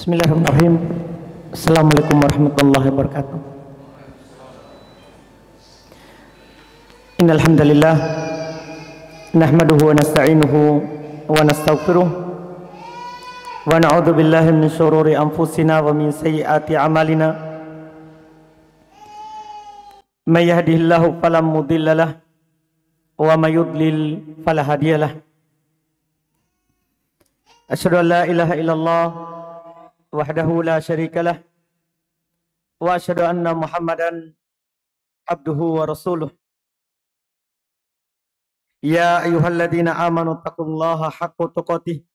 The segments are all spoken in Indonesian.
Bismillahirrahmanirrahim. Assalamualaikum warahmatullahi wabarakatuh. Innal hamdalillah nahmaduhu wa nasta'inuhu wa nastaghfiruh wa na'udzu billahi min shururi anfusina wa min sayyiati a'malina. May yahdihillahu fala mudilla lahu wa may yudlil fala hadiya lahu. Asyhadu an la ilaha illallah wahdahu la syarika lah wa asyhadu anna Muhammadan abduhu wa rasuluh. Ya ayyuhalladzina amanu taqullaha haqqa tuqatih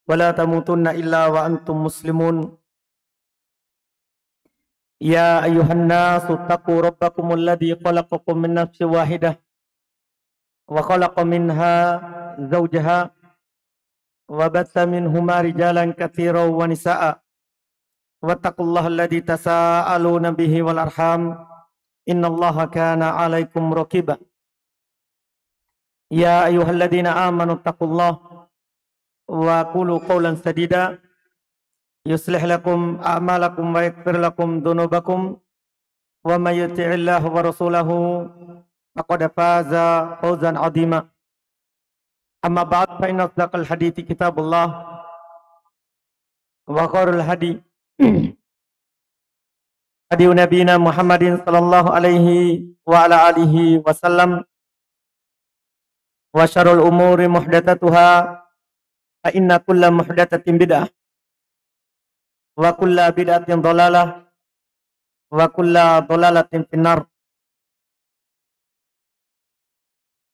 wa la tamutunna illa wa antum muslimun. Ya ayyuhan nasu taqu rabbakumul ladzi khalaqakum min nafsin wahidah wa khalaqa minha zawjaha wa batha minhuma rijalan katsiran wa nisaa wattaqullaha alladzi tasaaluna bihi wal arham innallaha kana 'alaikum raqiba. Ya ayyuhalladzina amanu taqullaha wa qulu qawlan sadida yuslih lakum a'malakum wa yaghfir lakum dhunubakum wa may yuti'illaha wa rasulahu faqad faza fawzan 'azima. Amma ba'd fa inna asdaqal hadithi kitabullah wa khairul hadi hadi nabiyina Muhammadin sallallahu alaihi wa ala alihi wasallam wa syarrul umuri muhdatsatuha fa inna kulla muhdatsatin bid'ah wa kulla bid'atin dhalalah wa kulla dhalalatin finnar.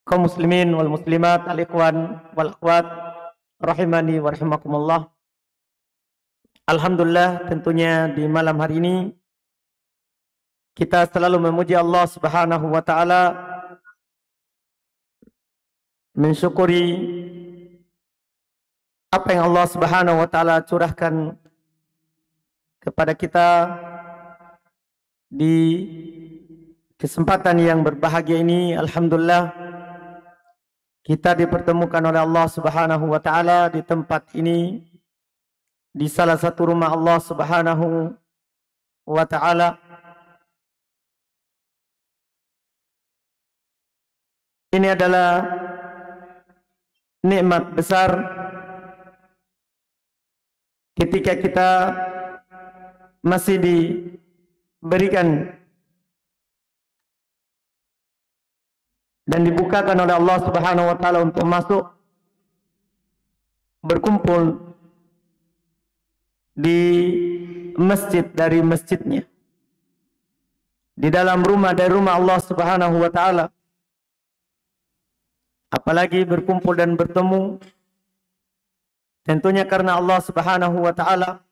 Kaum muslimin wal muslimat, al-ikhwan wal akhwat rahimani wa rahimakumullah. Alhamdulillah, tentunya di malam hari ini kita selalu memuji Allah Subhanahu wa taala, mensyukuri apa yang Allah Subhanahu wa taala curahkan kepada kita di kesempatan yang berbahagia ini. Alhamdulillah, kita dipertemukan oleh Allah Subhanahu wa taala di tempat ini, di salah satu rumah Allah Subhanahu wa taala. Ini adalah nikmat besar ketika kita masih diberikan dan dibukakan oleh Allah Subhanahu wa taala untuk masuk berkumpul di masjid dari masjidnya, di dalam rumah dari rumah Allah Subhanahu wa taala. Apalagi berkumpul dan bertemu tentunya karena Allah Subhanahu wa taala.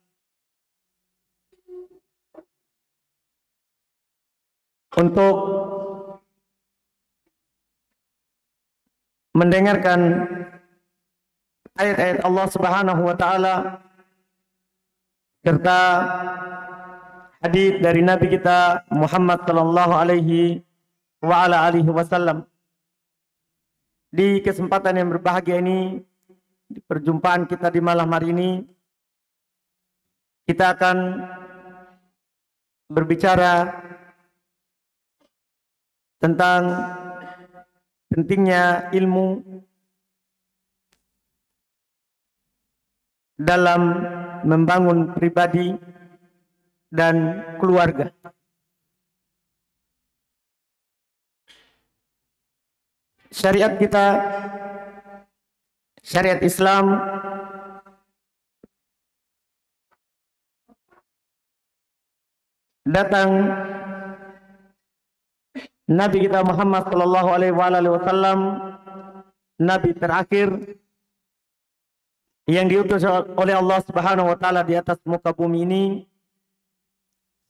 Untuk mendengarkan ayat-ayat Allah Subhanahu wa taala serta hadis dari Nabi kita Muhammad sallallahu alaihi wa ala alihi wasallam. Di kesempatan yang berbahagia ini, di perjumpaan kita di malam hari ini, kita akan berbicara tentang pentingnya ilmu dalam membangun pribadi dan keluarga. Syariat kita, syariat Islam, datang Nabi kita Muhammad sallallahu alaihi wasallam, nabi terakhir yang diutus oleh Allah Subhanahu wa taala di atas muka bumi ini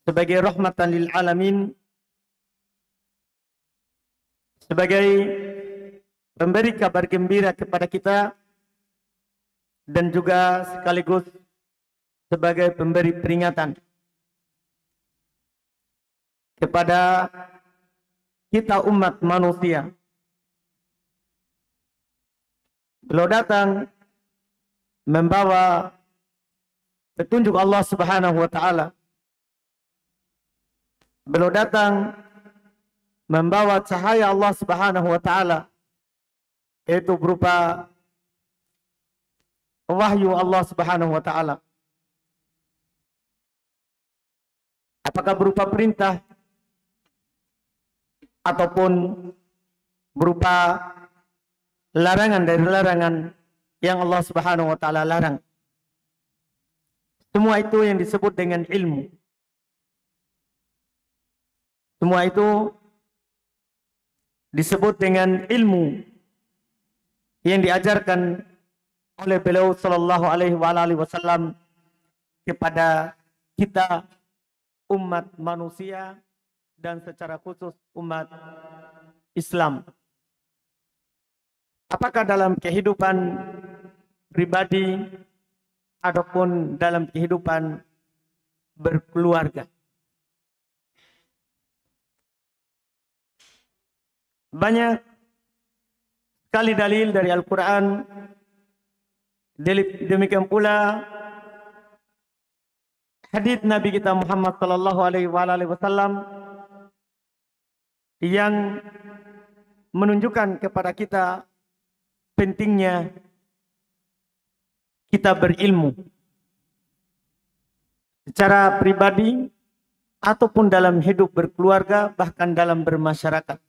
sebagai rahmatan lil alamin, sebagai pemberi kabar gembira kepada kita dan juga sekaligus sebagai pemberi peringatan kepada kita umat manusia. Beliau datang membawa petunjuk Allah Subhanahu wa taala. Beliau datang membawa cahaya Allah Subhanahu wa taala, yaitu berupa wahyu Allah Subhanahu wa taala. Apakah berupa perintah ataupun berupa larangan dari larangan yang Allah Subhanahu wa taala larang. Semua itu yang disebut dengan ilmu. Semua itu disebut dengan ilmu yang diajarkan oleh beliau sallallahu alaihi wasallam kepada kita umat manusia dan secara khusus umat Islam. Apakah dalam kehidupan pribadi ataupun dalam kehidupan berkeluarga. Banyak sekali dalil dari Al-Quran, demikian pula hadits Nabi kita Muhammad sallallahu alaihi wasallam yang menunjukkan kepada kita pentingnya kita berilmu secara pribadi ataupun dalam hidup berkeluarga, bahkan dalam bermasyarakat.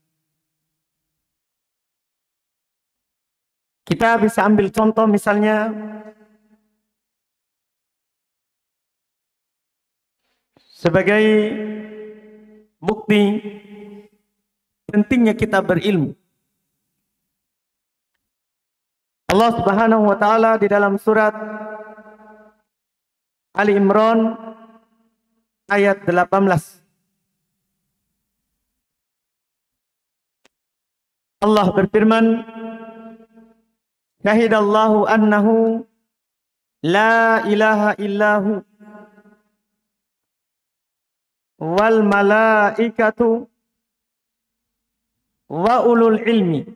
Kita bisa ambil contoh misalnya sebagai bukti pentingnya kita berilmu. Allah Subhanahu wa taala di dalam surat Ali Imran ayat 18. Allah berfirman, "Syahidallahu annahu la ilaha illahu wal malaikatu wa ulul ilmi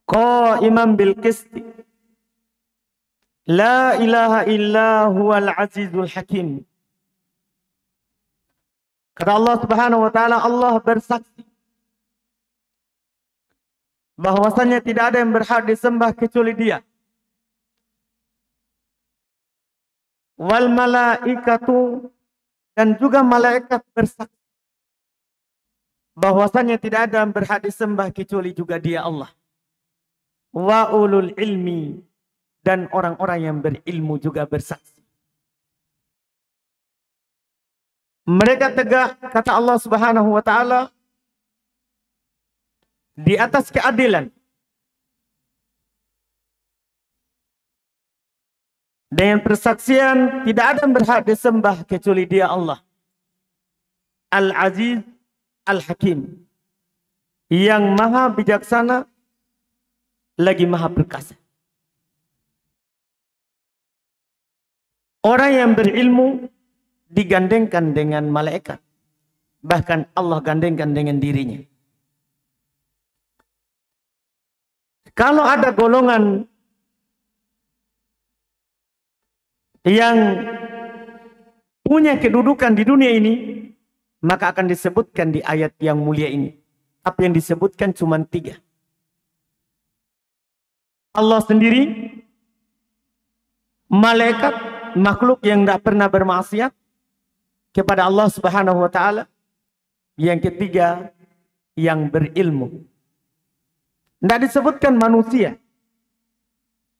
qa'iman bil qisti la ilaha illa huwal azizul hakim." Kata Allah Subhanahu wa taala, Allah bersaksi bahwasanya tidak ada yang berhak disembah kecuali Dia. Wal malaikatu, dan juga malaikat bersaksi bahwasanya tidak ada yang berhak disembah kecuali juga Dia Allah. Wa ulul ilmi, dan orang-orang yang berilmu juga bersaksi. Mereka tegak, kata Allah Subhanahu wa taala, di atas keadilan. Dengan persaksian tidak ada yang berhak disembah kecuali Dia Allah. Al-Aziz Al-Hakim, yang maha bijaksana lagi maha perkasa. Orang yang berilmu digandengkan dengan malaikat. Bahkan Allah gandengkan dengan dirinya. Kalau ada golongan yang punya kedudukan di dunia ini, maka akan disebutkan di ayat yang mulia ini. Apa yang disebutkan cuma 3. Allah sendiri, malaikat, makhluk yang tidak pernah bermaksiat kepada Allah Subhanahu wa taala. Yang ketiga, yang berilmu. Tidak disebutkan manusia.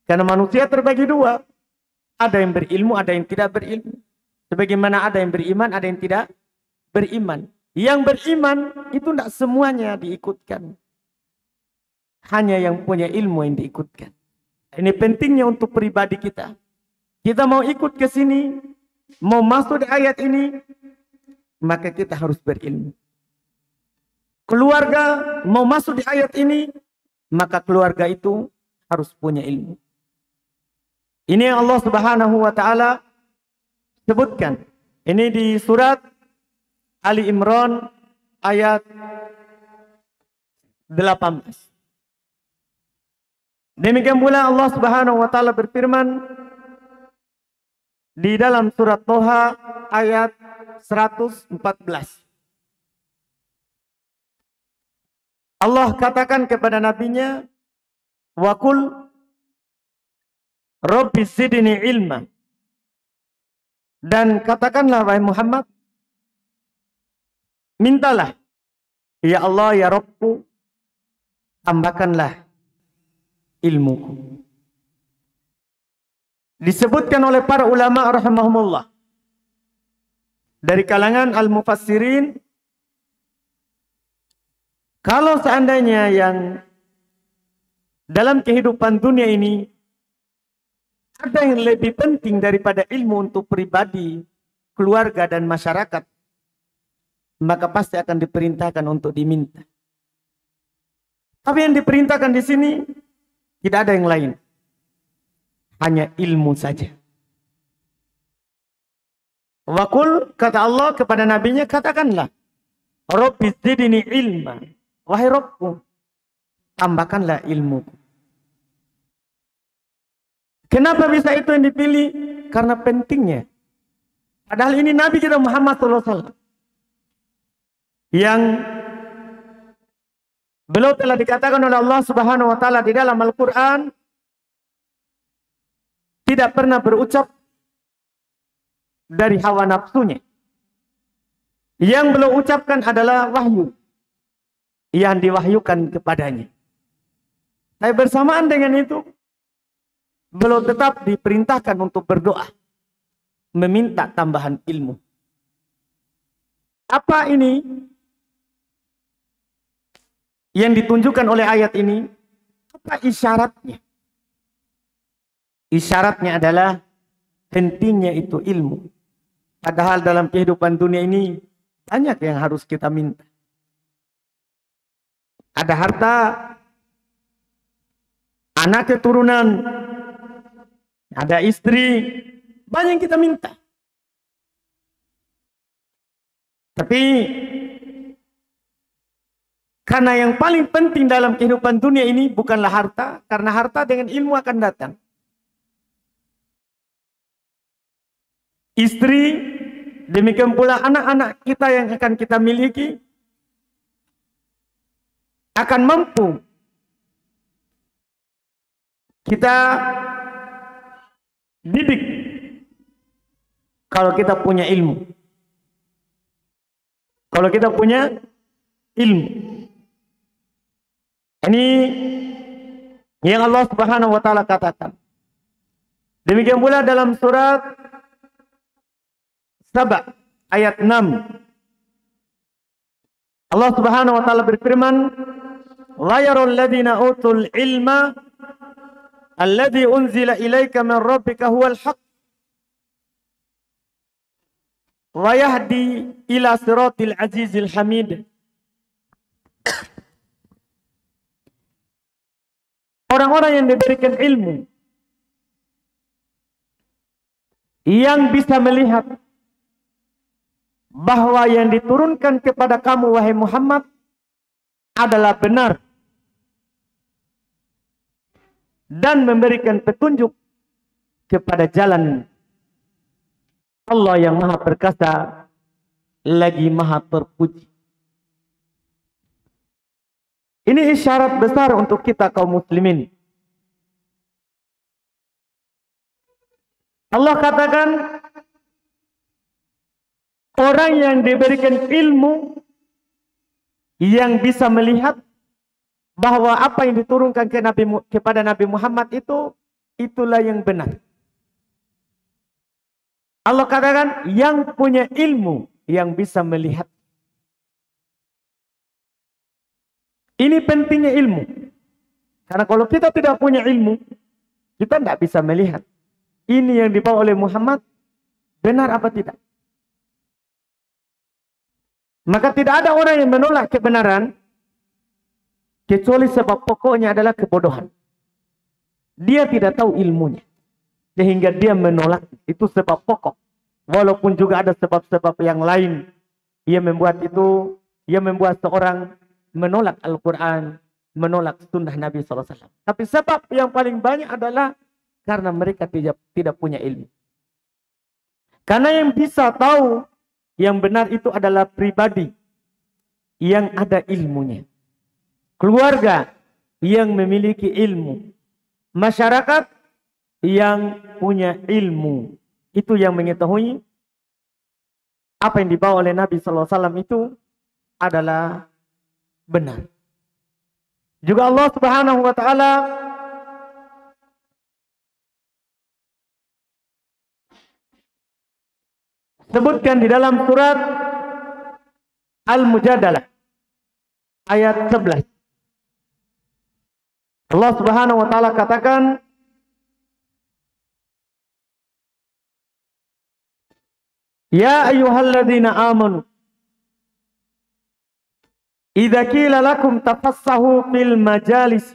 Karena manusia terbagi 2. Ada yang berilmu, ada yang tidak berilmu. Sebagaimana ada yang beriman, ada yang tidak beriman. Yang beriman itu tidak semuanya diikutkan. Hanya yang punya ilmu yang diikutkan. Ini pentingnya untuk pribadi kita. Kita mau ikut ke sini, mau masuk di ayat ini, maka kita harus berilmu. Keluarga mau masuk di ayat ini, maka keluarga itu harus punya ilmu. Ini yang Allah Subhanahu wa taala sebutkan. Ini di surat Ali Imran ayat 18. Demikian pula Allah Subhanahu wa taala berfirman di dalam surat Toha ayat 114. Allah katakan kepada nabinya, wa qul rabbi zidni ilma. Dan katakanlah wahai Muhammad, mintalah, ya Allah ya Rabbku, tambahkanlah ilmuku. Disebutkan oleh para ulama rahimahumullah dari kalangan al-mufassirin, kalau seandainya yang dalam kehidupan dunia ini ada yang lebih penting daripada ilmu untuk pribadi, keluarga dan masyarakat, maka pasti akan diperintahkan untuk diminta. Tapi yang diperintahkan di sini tidak ada yang lain, hanya ilmu saja. Wa qul, kata Allah kepada nabinya, katakanlah, Rabbi zidni ilma, wahai Rabbku, tambahkanlah ilmuku. Kenapa bisa itu yang dipilih? Karena pentingnya. Padahal ini Nabi kita Muhammad SAW yang beliau telah dikatakan oleh Allah Subhanahu wa taala di dalam Al-Qur'an tidak pernah berucap dari hawa nafsunya. Yang beliau ucapkan adalah wahyu yang diwahyukan kepadanya. Tapi bersamaan dengan itu, beliau tetap diperintahkan untuk berdoa, meminta tambahan ilmu. Apa ini yang ditunjukkan oleh ayat ini? Apa isyaratnya? Isyaratnya adalah pentingnya itu ilmu. Padahal dalam kehidupan dunia ini banyak yang harus kita minta. Ada harta, anak keturunan, ada istri, banyak yang kita minta. Tapi karena yang paling penting dalam kehidupan dunia ini bukanlah harta, karena harta dengan ilmu akan datang. Istri, demikian pula anak-anak kita yang akan kita miliki akan mampu kita didik kalau kita punya ilmu. Kalau kita punya ilmu. Ini yang Allah Subhanahu wa taala katakan. Demikian pula dalam surat Saba ayat 6. Allah Subhanahu wa taala berfirman, "La yarul ladzina utul ilma alladzi unzila ilaika min rabbika huwal haqq wa yahdi ila siratil azizil hamid." Orang-orang yang diberikan ilmu, yang bisa melihat bahwa yang diturunkan kepada kamu wahai Muhammad adalah benar dan memberikan petunjuk kepada jalan Allah yang maha perkasa lagi maha terpuji. Ini isyarat besar untuk kita kaum muslimin. Allah katakan, orang yang diberikan ilmu, yang bisa melihat bahwa apa yang diturunkan kepada Nabi Muhammad itulah yang benar. Allah katakan yang punya ilmu, yang bisa melihat. Ini pentingnya ilmu. Karena kalau kita tidak punya ilmu, kita tidak bisa melihat ini yang dibawa oleh Muhammad benar apa tidak. Maka tidak ada orang yang menolak kebenaran kecuali sebab pokoknya adalah kebodohan. Dia tidak tahu ilmunya sehingga dia menolak. Itu sebab pokok. Walaupun juga ada sebab-sebab yang lain yang membuat seorang menolak Al-Quran, menolak sunnah Nabi SAW. Tapi sebab yang paling banyak adalah karena mereka tidak punya ilmu. Karena yang bisa tahu yang benar itu adalah pribadi yang ada ilmunya. Keluarga yang memiliki ilmu. Masyarakat yang punya ilmu. Itu yang mengetahui apa yang dibawa oleh Nabi SAW itu adalah benar. Juga Allah Subhanahu wa taala sebutkan di dalam surat Al-Mujadalah ayat 11. Allah Subhanahu wa taala katakan, ya ayyuhalladzina amanu idza qila lakum tafassahu fil majalis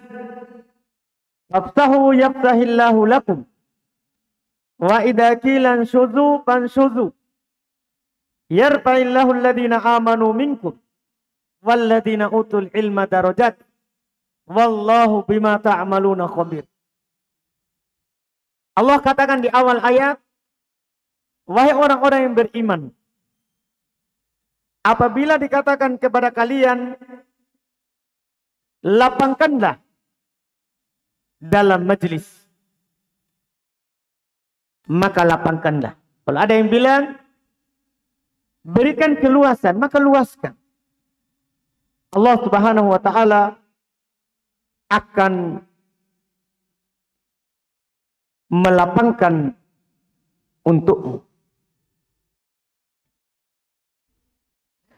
fafsahu yafsahillahu lakum wa idza qila anshuzu fanshuzu yarfa'illahu alladzina amanu minkum walladzina utul ilma darajat wallahu bima ta'maluna khabir. Allah katakan di awal ayat, wahai orang-orang yang beriman, apabila dikatakan kepada kalian, lapangkanlah dalam majlis, maka lapangkanlah. Kalau ada yang bilang, berikan keluasan, maka luaskan. Allah Subhanahu wa taala akan melapangkan untukmu.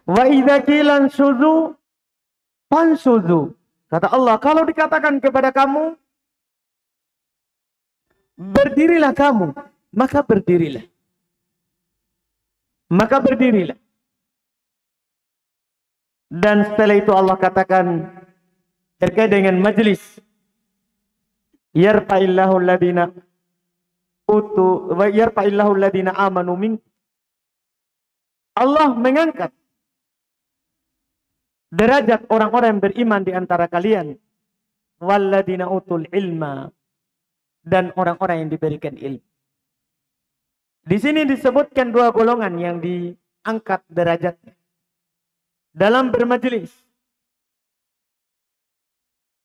Wa idza qila anshuzu fanshuzu. Kata Allah, kalau dikatakan kepada kamu, berdirilah kamu, maka berdirilah. Maka berdirilah. Dan setelah itu Allah katakan terkait dengan majlis, yarfa'illahu alladhina utu wa yarfa'illahu alladhina amanu minkum. Allah mengangkat derajat orang-orang yang beriman di antara kalian, walladzina utul ilma, dan orang-orang yang diberikan ilmu. Di sini disebutkan dua golongan yang diangkat derajatnya dalam bermajelis.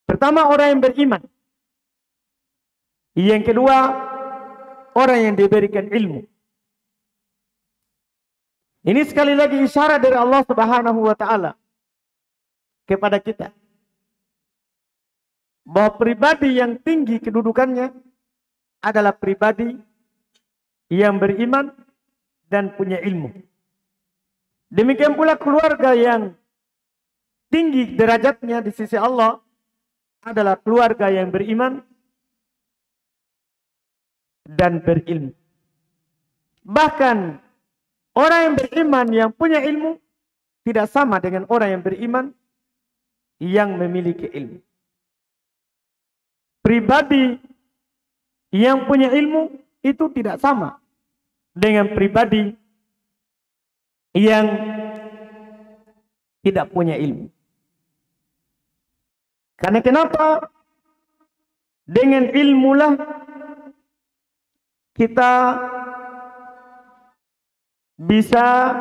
Pertama, orang yang beriman. Yang kedua, orang yang diberikan ilmu. Ini sekali lagi isyarat dari Allah Subhanahu wa taala kepada kita bahwa pribadi yang tinggi kedudukannya adalah pribadi yang beriman dan punya ilmu. Demikian pula keluarga yang tinggi derajatnya di sisi Allah adalah keluarga yang beriman dan berilmu. Bahkan orang yang beriman yang punya ilmu tidak sama dengan orang yang beriman yang memiliki ilmu. Pribadi yang punya ilmu itu tidak sama dengan pribadi yang tidak punya ilmu. Karena kenapa? Dengan ilmulah kita bisa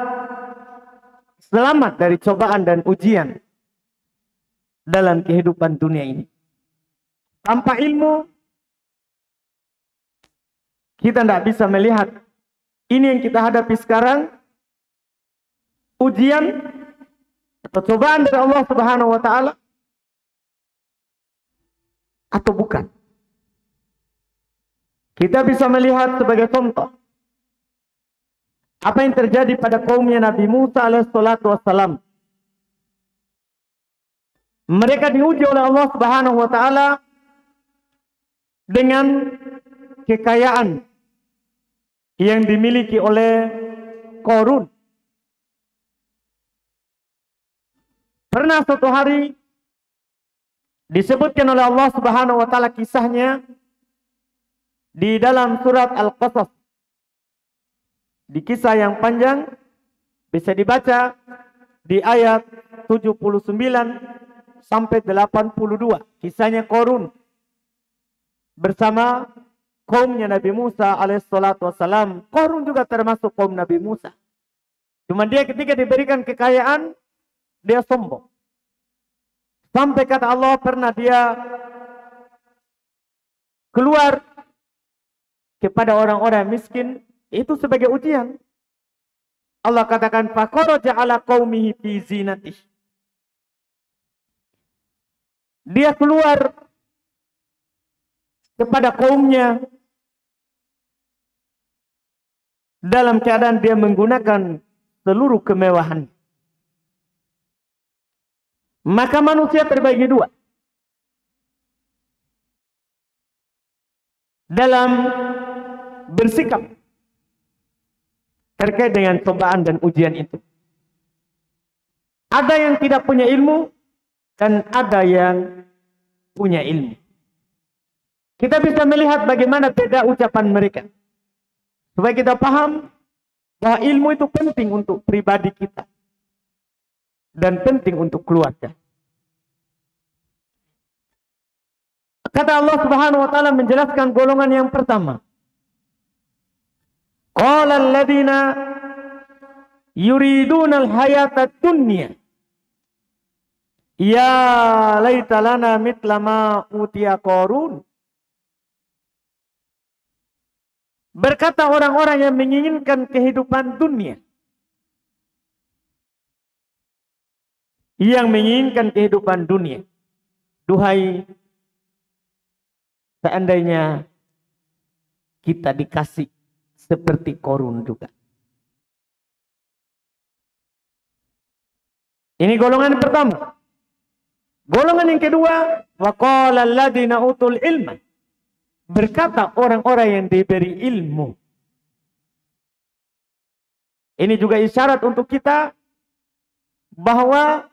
selamat dari cobaan dan ujian dalam kehidupan dunia ini. Tanpa ilmu, kita tidak bisa melihat ini yang kita hadapi sekarang, ujian atau cobaan dari Allah Subhanahu wa taala, atau bukan. Kita bisa melihat sebagai contoh apa yang terjadi pada kaumnya Nabi Musa alaihissalatu wassalam. Mereka diuji oleh Allah Subhanahu wa taala dengan kekayaan yang dimiliki oleh Qarun. Pernah suatu hari disebutkan oleh Allah Subhanahu wa taala kisahnya di dalam surat Al-Qasas. Di kisah yang panjang bisa dibaca di ayat 79 sampai 82. Kisahnya Qarun bersama kaumnya Nabi Musa alaihissalatu wassalam. Qarun juga termasuk kaum Nabi Musa. Cuma dia ketika diberikan kekayaan, dia sombong. Sampai kata Allah pernah dia keluar kepada orang-orang miskin, itu sebagai ujian. Allah katakan, faqaraja ala qaumihi fi zinatih. Dia keluar kepada kaumnya dalam keadaan dia menggunakan seluruh kemewahan. Maka manusia terbagi dua. Dalam bersikap terkait dengan cobaan dan ujian itu. Ada yang tidak punya ilmu dan ada yang punya ilmu. Kita bisa melihat bagaimana beda ucapan mereka. Supaya kita paham bahwa ilmu itu penting untuk pribadi kita. Dan penting untuk keluarga. Kata Allah Subhanahu wa taala menjelaskan golongan yang pertama. Qala alladziina yuriduna al-hayata dunya. Ya laita lana mithla ma utiya Qarun. Berkata orang-orang yang menginginkan kehidupan dunia. Yang menginginkan kehidupan dunia. Duhai, seandainya kita dikasih seperti Qarun juga. Ini golongan pertama. Golongan yang kedua, wa qala alladziina utul ilma. Berkata orang-orang yang diberi ilmu. Ini juga isyarat untuk kita bahwa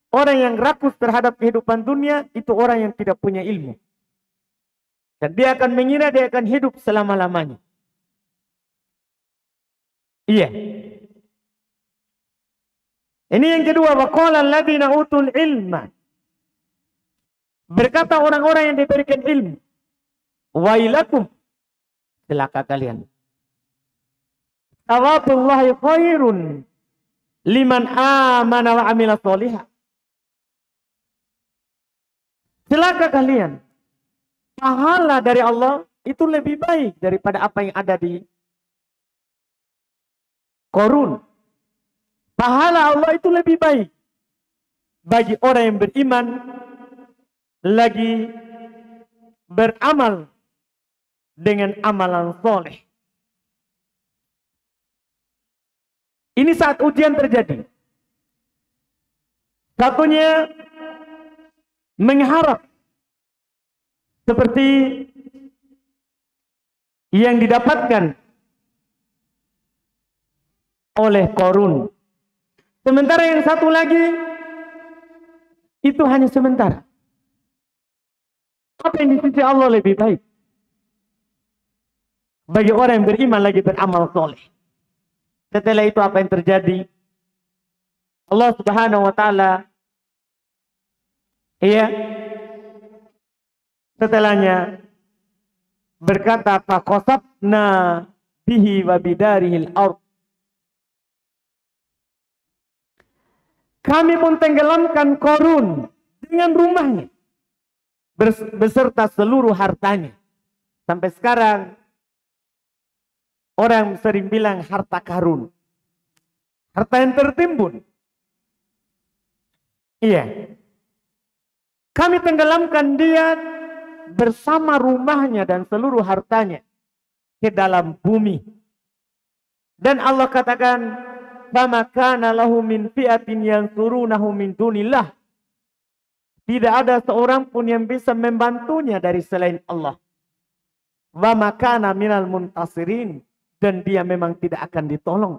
orang yang rakus terhadap kehidupan dunia itu orang yang tidak punya ilmu. Dan dia akan mengira dia akan hidup selama-lamanya. Iya. Ini yang kedua, waqala alladziina utul ilma. Berkata orang-orang yang diberikan ilmu, wailakum, celaka kalian. Thawabullahi khairun liman amana wa amila sholihah. Celaka kalian. Pahala dari Allah itu lebih baik daripada apa yang ada di Qarun. Pahala Allah itu lebih baik bagi orang yang beriman, lagi beramal dengan amalan soleh. Ini saat ujian terjadi. Satunya mengharap seperti yang didapatkan oleh Qarun. Sementara yang satu lagi itu hanya sementara. Apa yang di sisi Allah lebih baik bagi orang yang beriman lagi beramal soleh. Setelah itu apa yang terjadi? Allah Subhanahu wa taala setelahnya berkata, faqasafna bihi wa bidarihil ardh. Kami pun tenggelamkan Qarun dengan rumahnya beserta seluruh hartanya. Sampai sekarang orang sering bilang harta karun. Harta yang tertimbun. Iya. Kami tenggelamkan dia bersama rumahnya dan seluruh hartanya ke dalam bumi. Dan Allah katakan, "Fama kana lahu min fi'atin yansurunahu min dunillah." Tidak ada seorang pun yang bisa membantunya dari selain Allah. Wa makana minal muntasirin. Dan dia memang tidak akan ditolong.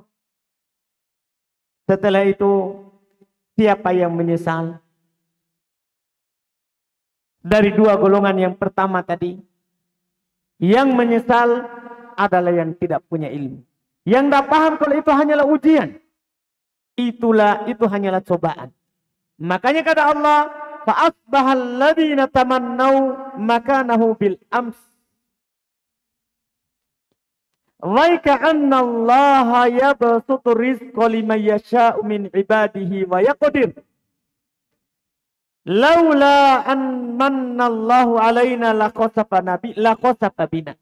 Setelah itu, siapa yang menyesal? Dari dua golongan yang pertama tadi, yang menyesal adalah yang tidak punya ilmu. Yang tidak paham kalau itu hanyalah ujian. Itu hanyalah cobaan. Makanya kata Allah, asbahal ladzina tamannau makanahu bil ams wa ka'anna Allah yabsutu rizqa liman yasha'u min ibadihi wa yaqdir laula an mannallahu alaina laqasafa bina.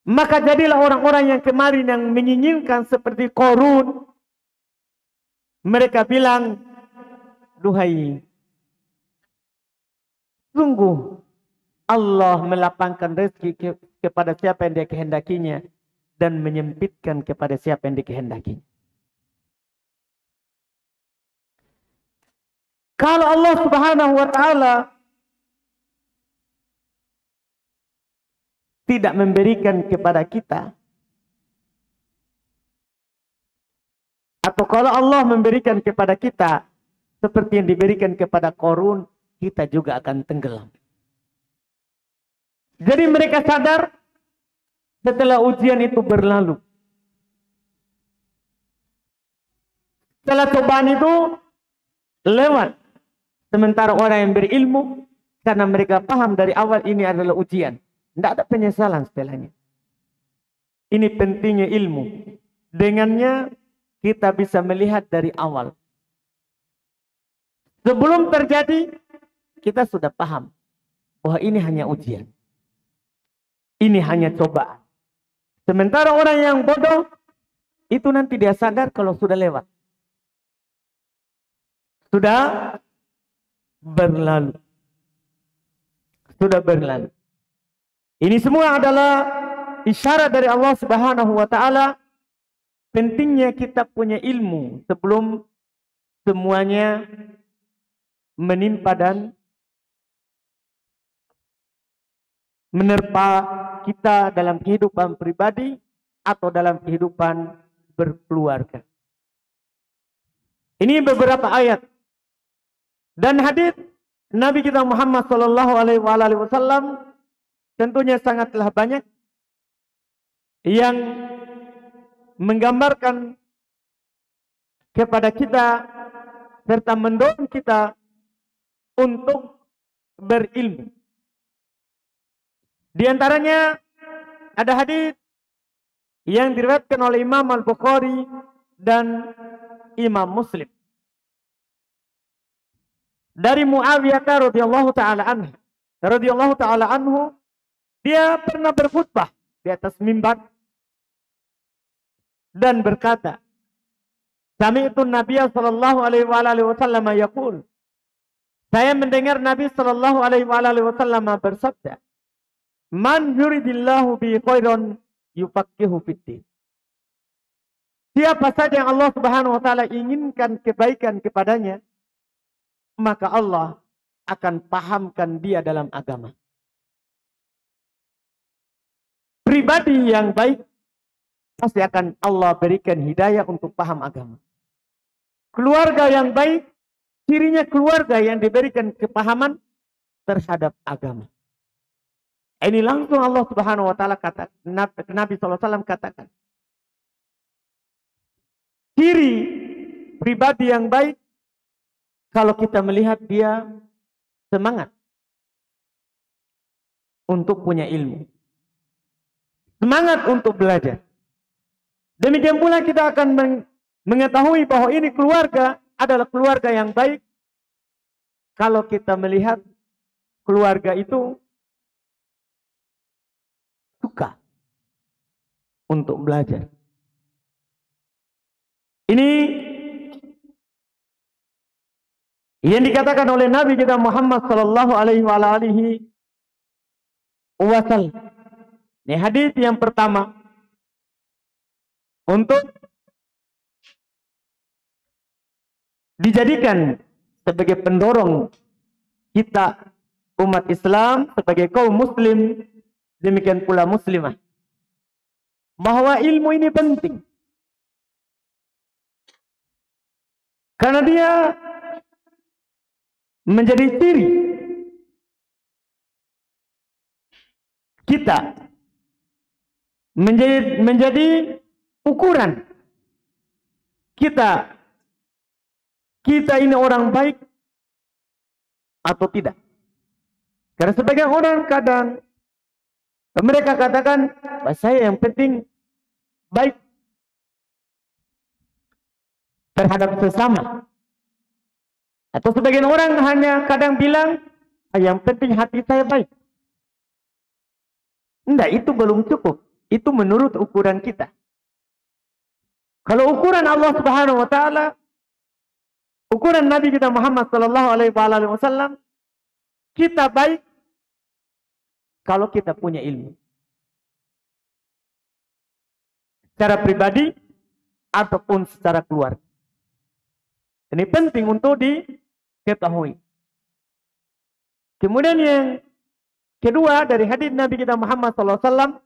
Maka jadilah orang-orang yang kemarin yang menginginkan seperti Qarun. Mereka bilang, duhai, sungguh Allah melapangkan rezeki kepada siapa yang dia kehendakinya dan menyempitkan kepada siapa yang dikehendakinya. Kalau Allah Subhanahu wa taala tidak memberikan kepada kita, atau kalau Allah memberikan kepada kita seperti yang diberikan kepada Qarun, kita juga akan tenggelam. Jadi mereka sadar setelah ujian itu berlalu, setelah cobaan itu lewat, sementara orang yang berilmu, karena mereka paham dari awal ini adalah ujian, tidak ada penyesalan setelahnya. Ini pentingnya ilmu. Dengannya kita bisa melihat dari awal. Sebelum terjadi, kita sudah paham bahwa ini hanya ujian. Ini hanya cobaan. Sementara orang yang bodoh, itu nanti dia sadar kalau sudah lewat. Sudah berlalu. Sudah berlalu. Ini semua adalah isyarat dari Allah Subhanahu wa taala pentingnya kita punya ilmu sebelum semuanya menimpa dan menerpa kita dalam kehidupan pribadi atau dalam kehidupan berkeluarga. Ini beberapa ayat dan hadis Nabi kita Muhammad sallallahu alaihi wasallam tentunya sangatlah banyak yang menggambarkan kepada kita serta mendorong kita untuk berilmu. Di antaranya ada hadis yang diriwayatkan oleh Imam Al-Bukhari dan Imam Muslim dari Muawiyah radhiyallahu taala anhu, dia pernah berkhutbah di atas mimbar dan berkata, Sami'tu Nabiya sallallahu alaihi wasallam yaqul. Saya mendengar Nabi sallallahu alaihi wasallam bersabda, Man yuridillahu bi khairan yufaqihu fiddin. Siapa saja yang Allah Subhanahu wa taala inginkan kebaikan kepadanya, maka Allah akan pahamkan dia dalam agama. Pribadi yang baik pasti akan Allah berikan hidayah untuk paham agama. Keluarga yang baik, cirinya keluarga yang diberikan kepahaman terhadap agama. Ini langsung Allah Subhanahu wa taala kata, Nabi SAW katakan. Ciri pribadi yang baik kalau kita melihat dia semangat untuk punya ilmu. Semangat untuk belajar. Demikian pula kita akan mengetahui bahwa ini keluarga adalah keluarga yang baik kalau kita melihat keluarga itu suka untuk belajar. Ini yang dikatakan oleh Nabi kita Muhammad sallallahu alaihi wasallam. Ini hadis yang pertama untuk dijadikan sebagai pendorong kita umat Islam sebagai kaum muslim, demikian pula muslimah, bahwa ilmu ini penting karena dia menjadi ciri kita, menjadi ukuran kita kita ini orang baik atau tidak. Karena sebagian orang kadang mereka katakan, saya yang penting baik terhadap sesama. Atau sebagian orang hanya kadang bilang, yang penting hati saya baik. Enggak, itu belum cukup. Itu menurut ukuran kita. Kalau ukuran Allah Subhanahu wa taala, ukuran Nabi kita Muhammad sallallahu alaihi wasallam, kita baik kalau kita punya ilmu. Secara pribadi ataupun secara keluarga. Ini penting untuk diketahui. Kemudian yang kedua dari hadis Nabi kita Muhammad SAW,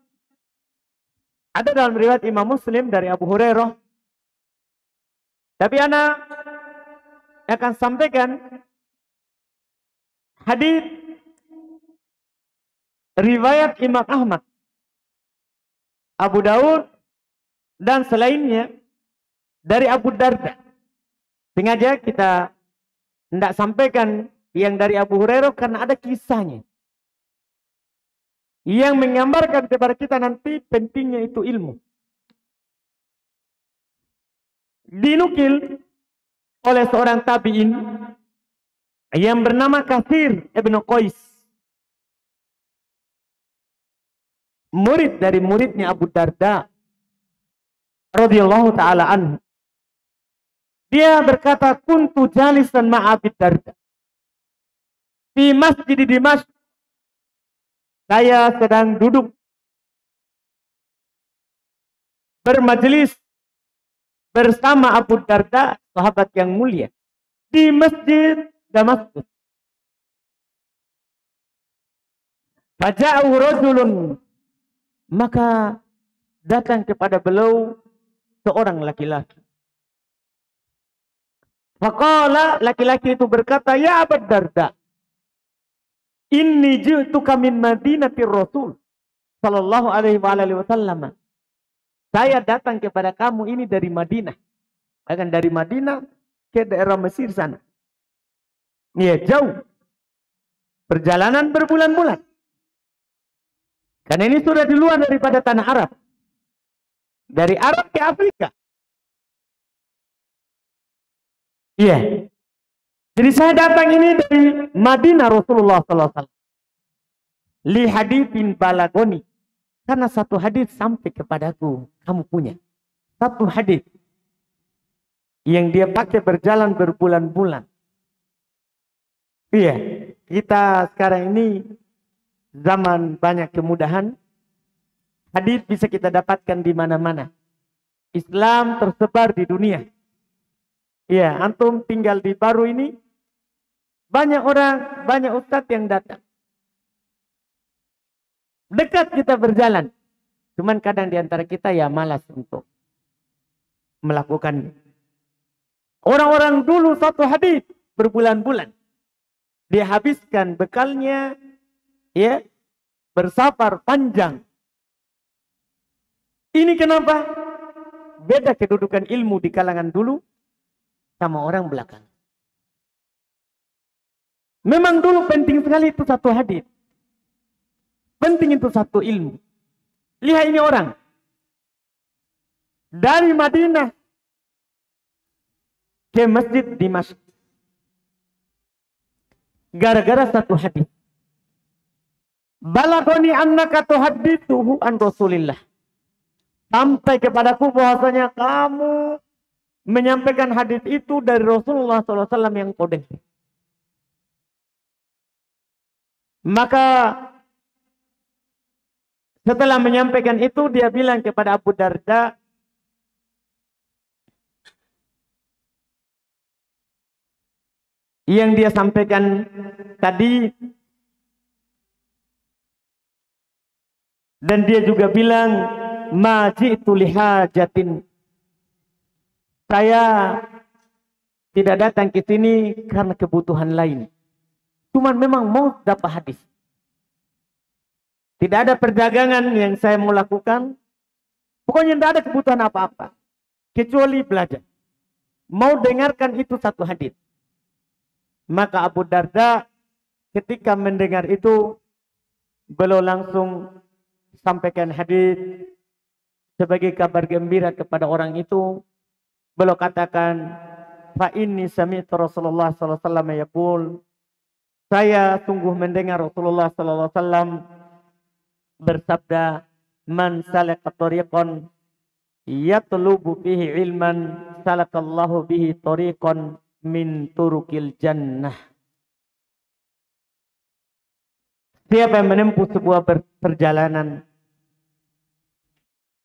ada dalam riwayat Imam Muslim dari Abu Hurairah. Tapi ana akan sampaikan hadis riwayat Imam Ahmad, Abu Daud dan selainnya dari Abu Darda. Sengaja kita tidak sampaikan yang dari Abu Hurairah karena ada kisahnya yang menggambarkan kepada kita nanti pentingnya itu ilmu. Dinukil oleh seorang tabi'in yang bernama Katsir ibn Qais, murid dari muridnya Abu Darda radhiyallahu taala anhu. Dia berkata, kuntu jalisan ma'Abi Darda di masjid di Dimashq. Saya sedang duduk bermajelis bersama Abu Darda, sahabat yang mulia, di masjid Damaskus. Faja'u rajulun, maka datang kepada beliau seorang laki-laki. Faqala, laki-laki itu berkata, ya Abu Darda, inni ji'tuka min Madinatir Rasul sallallahu alaihi wasallam. Saya datang kepada kamu ini dari Madinah. Akan dari Madinah ke daerah Mesir sana. Ini jauh. Perjalanan berbulan-bulan. Karena ini sudah di luar daripada tanah Arab. Dari Arab ke Afrika. Iya. Jadi saya datang ini dari Madinah Rasulullah SAW. Li hadithin balagoni. Karena satu hadis sampai kepadaku. Kamu punya. Satu hadis. Yang dia pakai berjalan berbulan-bulan. Iya. Kita sekarang ini zaman banyak kemudahan. Hadis bisa kita dapatkan di mana-mana. Islam tersebar di dunia. Ya, antum tinggal di Baru ini, banyak orang, banyak ustadz yang datang. Dekat kita berjalan. Cuman kadang di antara kita ya malas untuk melakukan. Orang-orang dulu satu hadis berbulan-bulan. Dia habiskan bekalnya, ya, bersafar panjang. Ini kenapa? Beda kedudukan ilmu di kalangan dulu sama orang belakang. Memang dulu penting sekali itu satu hadis. Penting itu satu ilmu. Lihat ini orang. Dari Madinah ke masjid Dimashq. Gara-gara satu hadis. Balagoni annaka tuhaddithuhu an Rasulillah. Sampai kepadaku bahwasanya kamu menyampaikan hadis itu dari Rasulullah SAW yang kau dengar. Maka setelah menyampaikan itu dia bilang kepada Abu Darda, yang dia sampaikan tadi, dan dia juga bilang, ma ji'tu lihajatin, saya tidak datang ke sini karena kebutuhan lain. Cuman memang mau dapat hadis. Tidak ada perdagangan yang saya mau lakukan. Pokoknya tidak ada kebutuhan apa-apa. Kecuali belajar. Mau dengarkan itu satu hadis. Maka Abu Darda ketika mendengar itu, beliau langsung sampaikan hadis sebagai kabar gembira kepada orang itu. Beliau katakan, fa inni sami'tu Rasulullah sallallahu alaihi wasallam yaqul, saya sungguh mendengar Rasulullah sallallahu alaihi wasallam bersabda, man salaka tariqan yatlubu fihi ilman salakallahu bihi tariqan min turukil jannah. Siapa yang menempuh sebuah perjalanan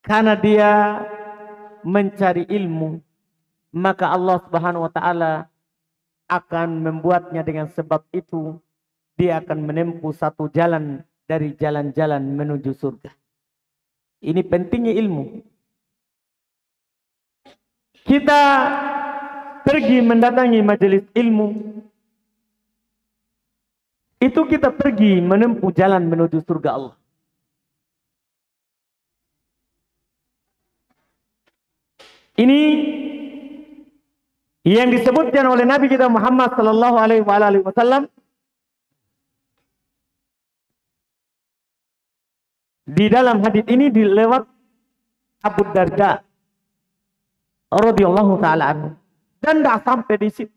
karena dia mencari ilmu, maka Allah Subhanahu wa taala akan membuatnya dengan sebab itu dia akan menempuh satu jalan dari jalan-jalan menuju surga. Ini pentingnya ilmu. Kita pergi mendatangi majelis ilmu, itu kita pergi menempuh jalan menuju surga Allah. Ini yang disebutkan oleh Nabi kita Muhammad sallallahu alaihi wasallam di dalam hadis ini dilewat Abu Darda radhiyallahu taala anhu, dan tidak sampai di situ.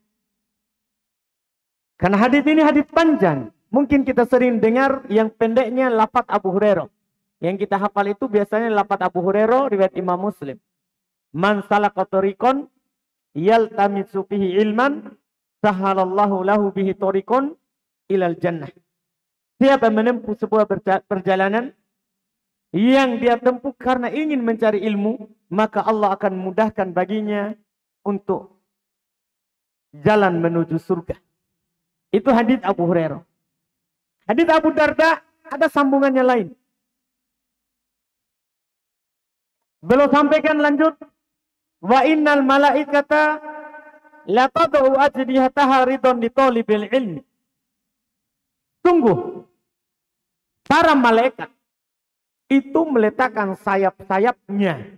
Karena hadis ini hadis panjang. Mungkin kita sering dengar yang pendeknya lafaz Abu Hurairah. Yang kita hafal itu biasanya lafaz Abu Hurairah riwayat Imam Muslim. Man salaka tariqan yaltamisu fihi ilman sahalallahu lahu bihi tariqan ilal jannah. Siapa menempuh sebuah perjalanan yang dia tempuh karena ingin mencari ilmu, maka Allah akan mudahkan baginya untuk jalan menuju surga. Itu hadis Abu Hurairah. Hadis Abu Darda ada sambungannya lain. Beliau sampaikan lanjut, wa innal malaikata la tad'u ajnihataha ridon li talibil ilmi. Sungguh para malaikat itu meletakkan sayap-sayapnya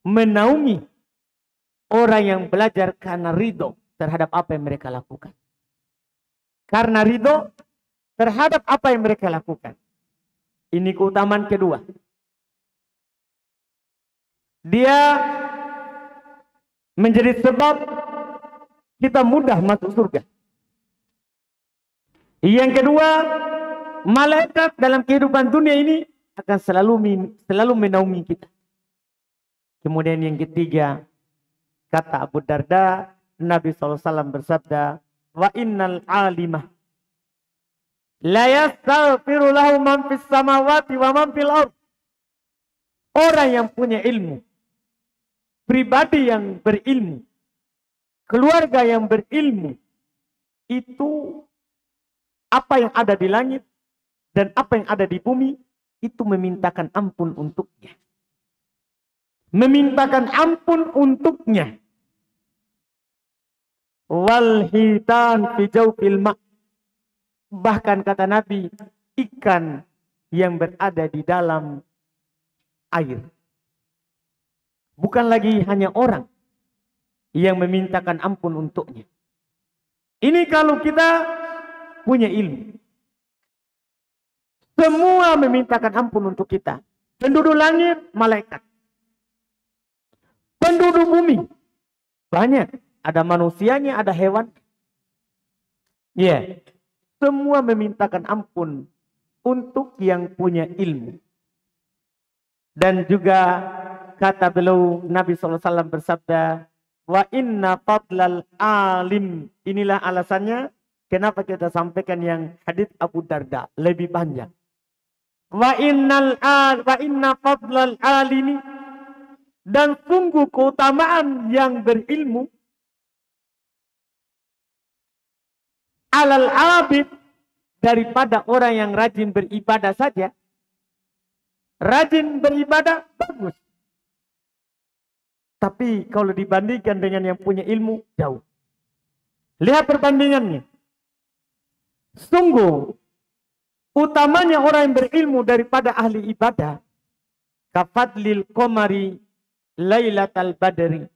menaungi orang yang belajar karena ridho terhadap apa yang mereka lakukan. Karena ridho terhadap apa yang mereka lakukan. Ini keutamaan kedua. Dia menjadi sebab kita mudah masuk surga. Yang kedua, malaikat dalam kehidupan dunia ini akan selalu menaungi kita. Kemudian yang ketiga, kata Abu Darda, Nabi SAW bersabda, wa innal alimah la yastaghfiru lahu man fis samawati wa man fil ardh. Orang yang punya ilmu, pribadi yang berilmu, keluarga yang berilmu, itu apa yang ada di langit dan apa yang ada di bumi, itu memintakan ampun untuknya. Memintakan ampun untuknya. Wal hitan fi jawfil ma'. Bahkan kata Nabi, ikan yang berada di dalam air. Bukan lagi hanya orang yang memintakan ampun untuknya. Ini kalau kita punya ilmu. Semua memintakan ampun untuk kita. Penduduk langit, malaikat. Penduduk bumi, banyak. Ada manusianya, ada hewan. Ya, semua memintakan ampun untuk yang punya ilmu. Dan juga kata beliau, Nabi SAW bersabda, wa inna fadlal alim. Inilah alasannya kenapa kita sampaikan yang hadits Abu Darda lebih panjang. Wa inna fadlal alimi, dan sungguh keutamaan yang berilmu alal abid, daripada orang yang rajin beribadah saja. Rajin beribadah bagus, tapi kalau dibandingkan dengan yang punya ilmu, jauh. Lihat perbandingannya. Sungguh utamanya orang yang berilmu daripada ahli ibadah, kafadlil qamari lailatal badri,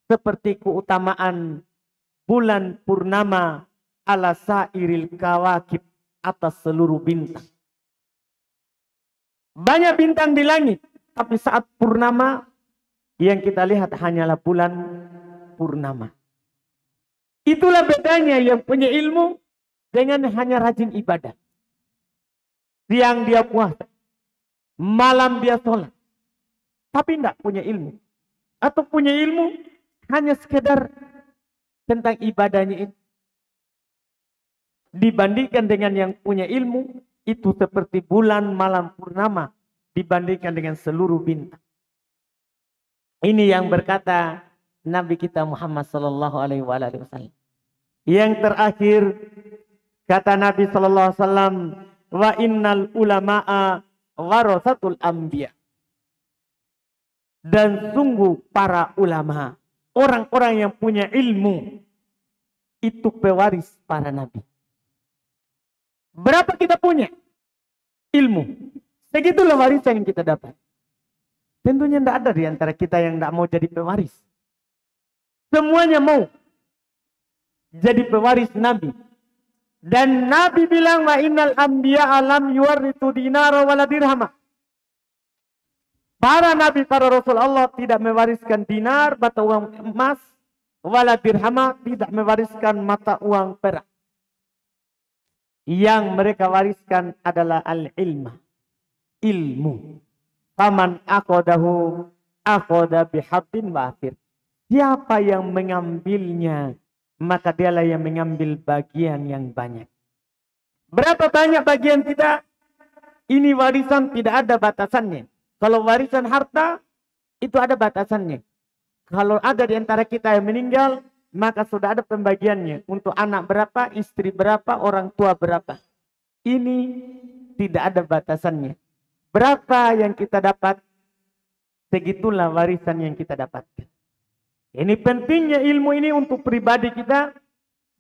seperti keutamaan bulan purnama ala sairil kawakib, atas seluruh bintang. Banyak bintang di langit, tapi saat purnama yang kita lihat hanyalah bulan purnama. Itulah bedanya yang punya ilmu dengan hanya rajin ibadah. Siang dia puasa, malam dia sholat, tapi tidak punya ilmu. Atau punya ilmu hanya sekedar tentang ibadahnya itu. Dibandingkan dengan yang punya ilmu, itu seperti bulan malam purnama dibandingkan dengan seluruh bintang. Ini yang berkata Nabi kita Muhammad sallallahu alaihi wasallam. Yang terakhir kata Nabi sallallahu alaihi wasallam, wa innal ulama'a warasatul anbiya. Dan sungguh para ulama, orang-orang yang punya ilmu, itu pewaris para nabi. Berapa kita punya ilmu, segitulah warisan yang kita dapat. Tentunya tidak ada di antara kita yang tidak mau jadi pewaris. Semuanya mau jadi pewaris nabi. Dan Nabi bilang, wa innal anbiya alam yuwarritu dinara wala dirhama. Para nabi, para rasul Allah tidak mewariskan dinar, mata uang emas, wala dirhama, tidak mewariskan mata uang perak. Yang mereka wariskan adalah al-ilma, ilmu. Faman aqadahu aqada bihabbin wafir. Siapa yang mengambilnya, maka dialah yang mengambil bagian yang banyak. Berapa banyak bagian kita? Ini warisan tidak ada batasannya. Kalau warisan harta, itu ada batasannya. Kalau ada di antara kita yang meninggal, maka sudah ada pembagiannya. Untuk anak berapa, istri berapa, orang tua berapa. Ini tidak ada batasannya. Berapa yang kita dapat, segitulah warisan yang kita dapatkan. Ini pentingnya ilmu ini untuk pribadi kita.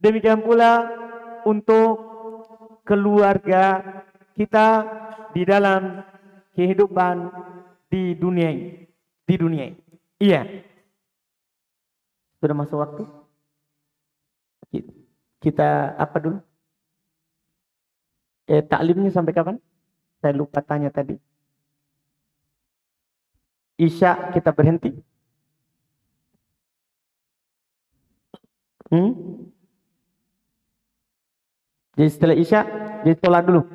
Demikian pula untuk keluarga kita di dalam kehidupan di dunia ini. Di dunia ini. Iya. Sudah masuk waktu? Kita apa dulu? Taklimnya sampai kapan? Saya lupa tanya tadi. Isya kita berhenti. Jadi setelah Isya, jadi sholat dulu.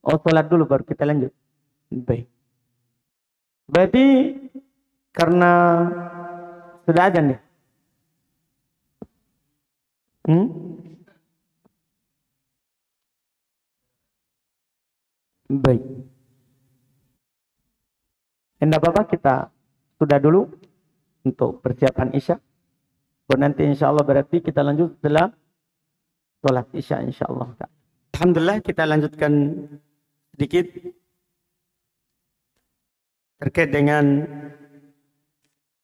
Oh, sholat dulu baru kita lanjut. Baik. Berarti karena sudah azan ya? Baik. Tidak apa-apa, kita sudah dulu untuk persiapan Isya. Nanti insya Allah berarti kita lanjut setelah sholat Isya insya Allah. Alhamdulillah, kita lanjutkan sedikit terkait dengan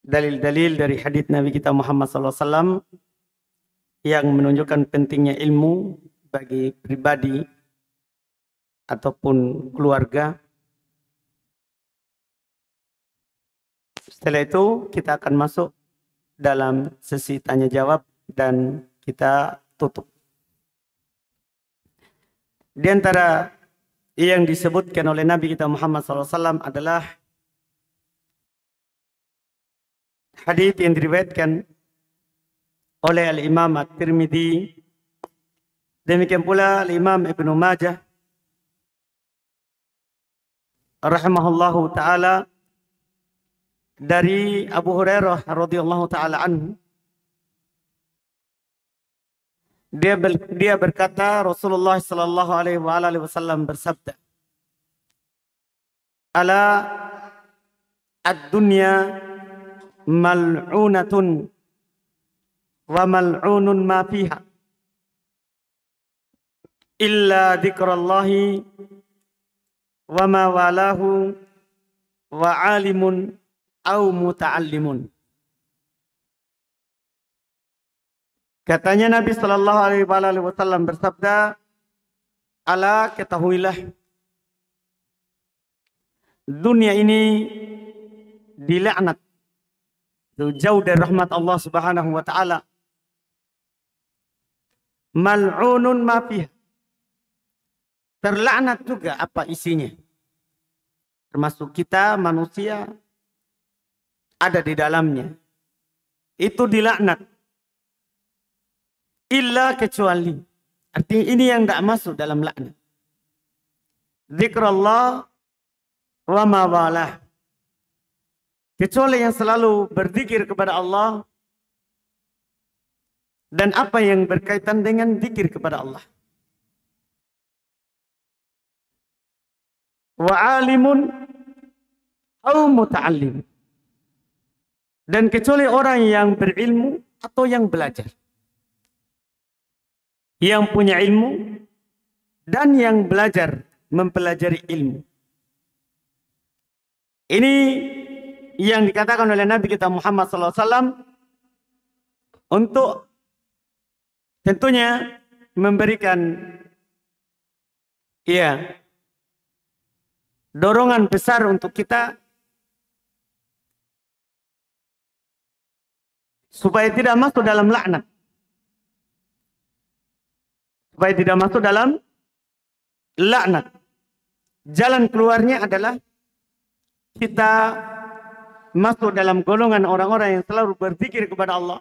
dalil-dalil dari hadits Nabi kita Muhammad SAW yang menunjukkan pentingnya ilmu bagi pribadi ataupun keluarga. Setelah itu kita akan masuk dalam sesi tanya jawab dan kita tutup. Di antara yang disebutkan oleh Nabi kita Muhammad SAW adalah hadits yang diriwayatkan oleh Al-Imam At-Tirmidzi, demikian pula Al-Imam Ibnu Majah rahimahullahu taala, dari Abu Hurairah radhiyallahu taala anhu. Dia berkata, Rasulullah sallallahu alaihi wasallam bersabda, "Ala ad-dunya mal'unatun wa mal'unun ma fiha illa dzikrallahi wa ma walahu wa alimun au muta'allimun." Katanya Nabi sallallahu alaihi wasallam bersabda, "Ala, ketahuilah, dunia ini dilaknat, jauh dari rahmat Allah Subhanahu wa taala, mal'unun ma fiha. Terlaknat juga apa isinya. Termasuk kita manusia ada di dalamnya. Itu dilaknat. Illa kecuali. Artinya ini yang tidak masuk dalam laknat. Zikrullah wa ma walah. Kecuali yang selalu berzikir kepada Allah dan apa yang berkaitan dengan zikir kepada Allah. Wa alimun au muta'allim. Dan kecuali orang yang berilmu atau yang belajar. Yang punya ilmu dan yang belajar mempelajari ilmu. Ini yang dikatakan oleh Nabi kita Muhammad SAW untuk tentunya memberikan dorongan besar untuk kita supaya tidak masuk dalam laknat. Supaya tidak masuk dalam laknat. Jalan keluarnya adalah kita masuk dalam golongan orang-orang yang selalu berzikir kepada Allah.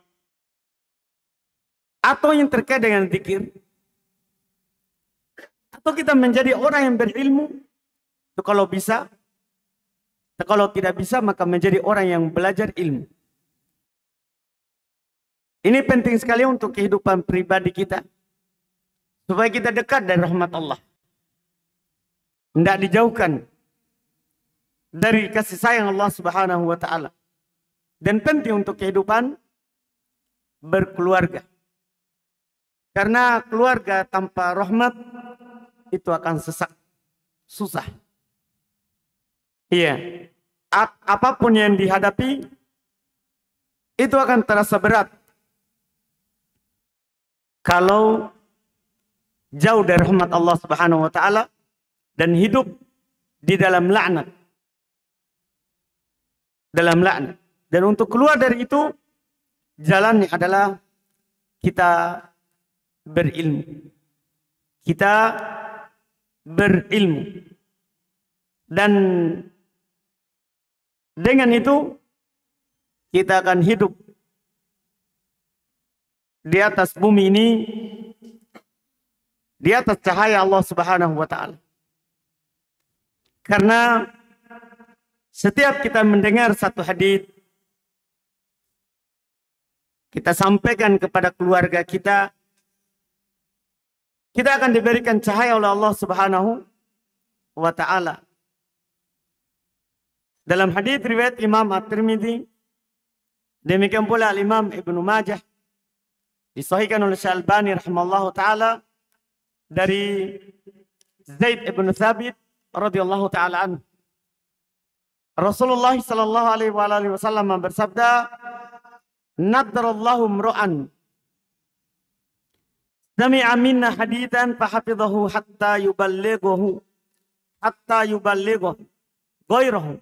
Atau yang terkait dengan zikir. Atau kita menjadi orang yang berilmu. Itu kalau bisa. Kalau tidak bisa maka menjadi orang yang belajar ilmu. Ini penting sekali untuk kehidupan pribadi kita. Supaya kita dekat dari rahmat Allah. Tidak dijauhkan dari kasih sayang Allah Subhanahu wa ta'ala. Dan penting untuk kehidupan berkeluarga. Karena keluarga tanpa rahmat itu akan sesak. Susah. Iya. Apapun yang dihadapi itu akan terasa berat. Kalau jauh dari rahmat Allah Subhanahu wa ta'ala dan hidup di dalam laknat. Dalam laknat. Dan untuk keluar dari itu jalannya adalah kita berilmu. Kita berilmu. Dan dengan itu kita akan hidup di atas bumi ini, di atas cahaya Allah Subhanahu wa ta'ala. Karena setiap kita mendengar satu hadis, kita sampaikan kepada keluarga kita, kita akan diberikan cahaya oleh Allah Subhanahu wa ta'ala. Dalam hadis riwayat Imam At-Tirmidzi, demikian pula Imam Ibnu Majah, disahihkan oleh Syekh Albani rahimallahu taala dari Zaid ibn Thabit radhiyallahu taala anhu. Rasulullah sallallahu alaihi wasallam bersabda, "Nadarallahu imra'an sami'a minna hadithan fahafidhahu hatta yuballighahu ghairahu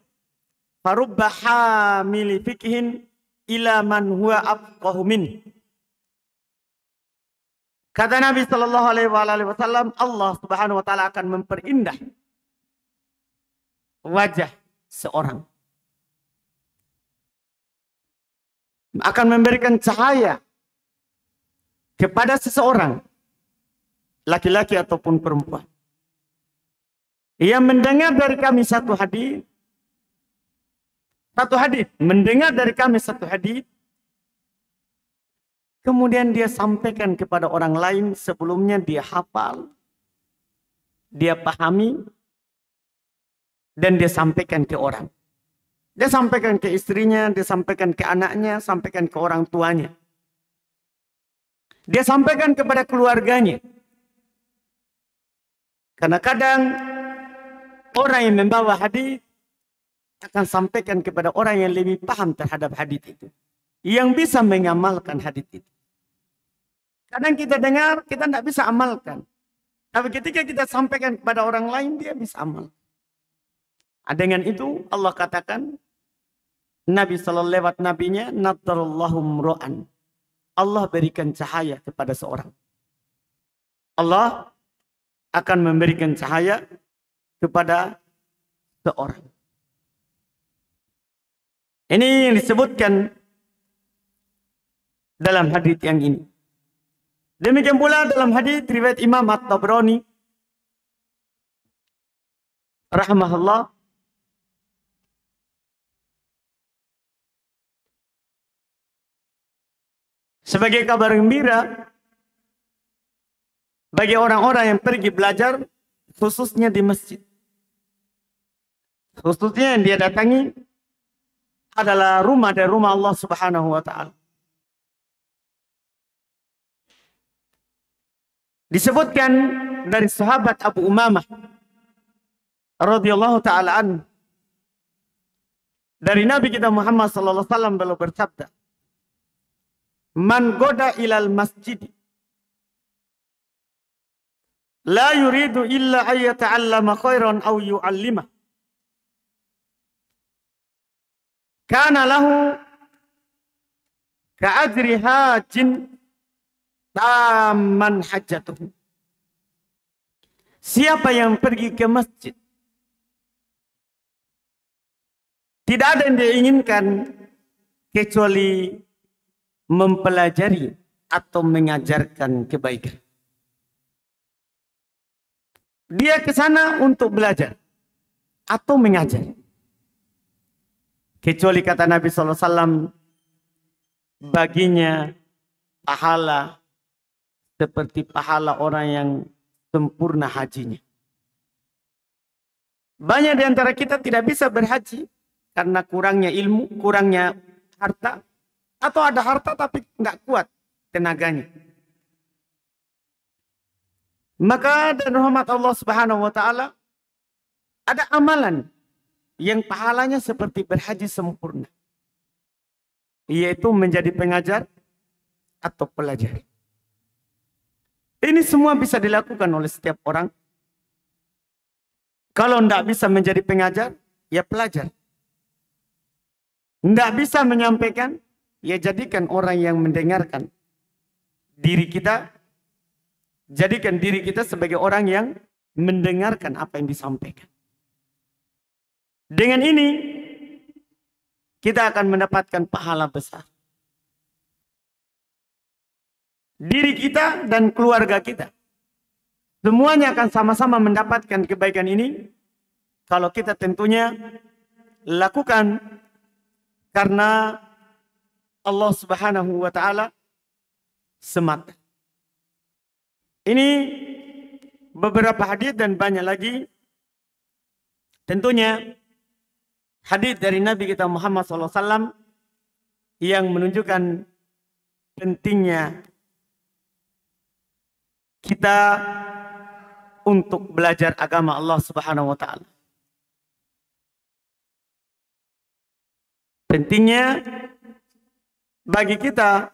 farubba hamili fikhin ila man huwa afqahu min." Kata Nabi sallallahu alaihi wasallam, Allah Subhanahu wa taala akan memperindah wajah seorang. Akan memberikan cahaya kepada seseorang, laki-laki ataupun perempuan, yang mendengar dari kami satu hadis, mendengar dari kami satu hadis, kemudian dia sampaikan kepada orang lain, sebelumnya dia hafal, dia pahami, dan dia sampaikan ke orang. Dia sampaikan ke istrinya, dia sampaikan ke anaknya, sampaikan ke orang tuanya. Dia sampaikan kepada keluarganya. Karena kadang orang yang membawa hadis akan sampaikan kepada orang yang lebih paham terhadap hadis itu, yang bisa mengamalkan hadis itu. Kadang kita dengar, kita tidak bisa amalkan. Tapi ketika kita sampaikan kepada orang lain, dia bisa amal. Dengan itu Allah katakan, Nabi sallallahu lewat nabinya, nadarallahu imra'an. Allah berikan cahaya kepada seorang. Allah akan memberikan cahaya kepada seorang. Ini yang disebutkan dalam hadis yang ini. Demikian pula dalam hadis riwayat Imam At-Tabrani rahimahullah, sebagai kabar gembira bagi orang-orang yang pergi belajar, khususnya di masjid. Khususnya yang dia datangi adalah rumah dari rumah Allah Subhanahu wa taala. Disebutkan dari sahabat Abu Umamah radhiyallahu taala anhu, dari Nabi kita Muhammad sallallahu alaihi wasallam beliau bersabda, "Man goda ilal masjid la yuridu illa ay yata'allama khairan aw yu'allima, kana lahu ka'ajri hajin taman hajatuhu." Siapa yang pergi ke masjid, tidak ada yang dia inginkan kecuali mempelajari atau mengajarkan kebaikan. Dia ke sana untuk belajar atau mengajar. Kecuali kata Nabi SAW, baginya pahala seperti pahala orang yang sempurna hajinya. Banyak di antara kita tidak bisa berhaji karena kurangnya ilmu, kurangnya harta, atau ada harta tapi nggak kuat tenaganya. Maka dan rahmat Allah Subhanahu wa taala, ada amalan yang pahalanya seperti berhaji sempurna, yaitu menjadi pengajar atau pelajar. Ini semua bisa dilakukan oleh setiap orang. Kalau tidak bisa menjadi pengajar, ya pelajar. Tidak bisa menyampaikan, ya jadikan orang yang mendengarkan diri kita. Jadikan diri kita sebagai orang yang mendengarkan apa yang disampaikan. Dengan ini, kita akan mendapatkan pahala besar. Diri kita dan keluarga kita, semuanya akan sama-sama mendapatkan kebaikan ini kalau kita tentunya lakukan karena Allah Subhanahu wa taala semata. Ini beberapa hadis dan banyak lagi. Tentunya hadis dari Nabi kita Muhammad SAW yang menunjukkan pentingnya kita untuk belajar agama Allah Subhanahu wa taala. Pentingnya bagi kita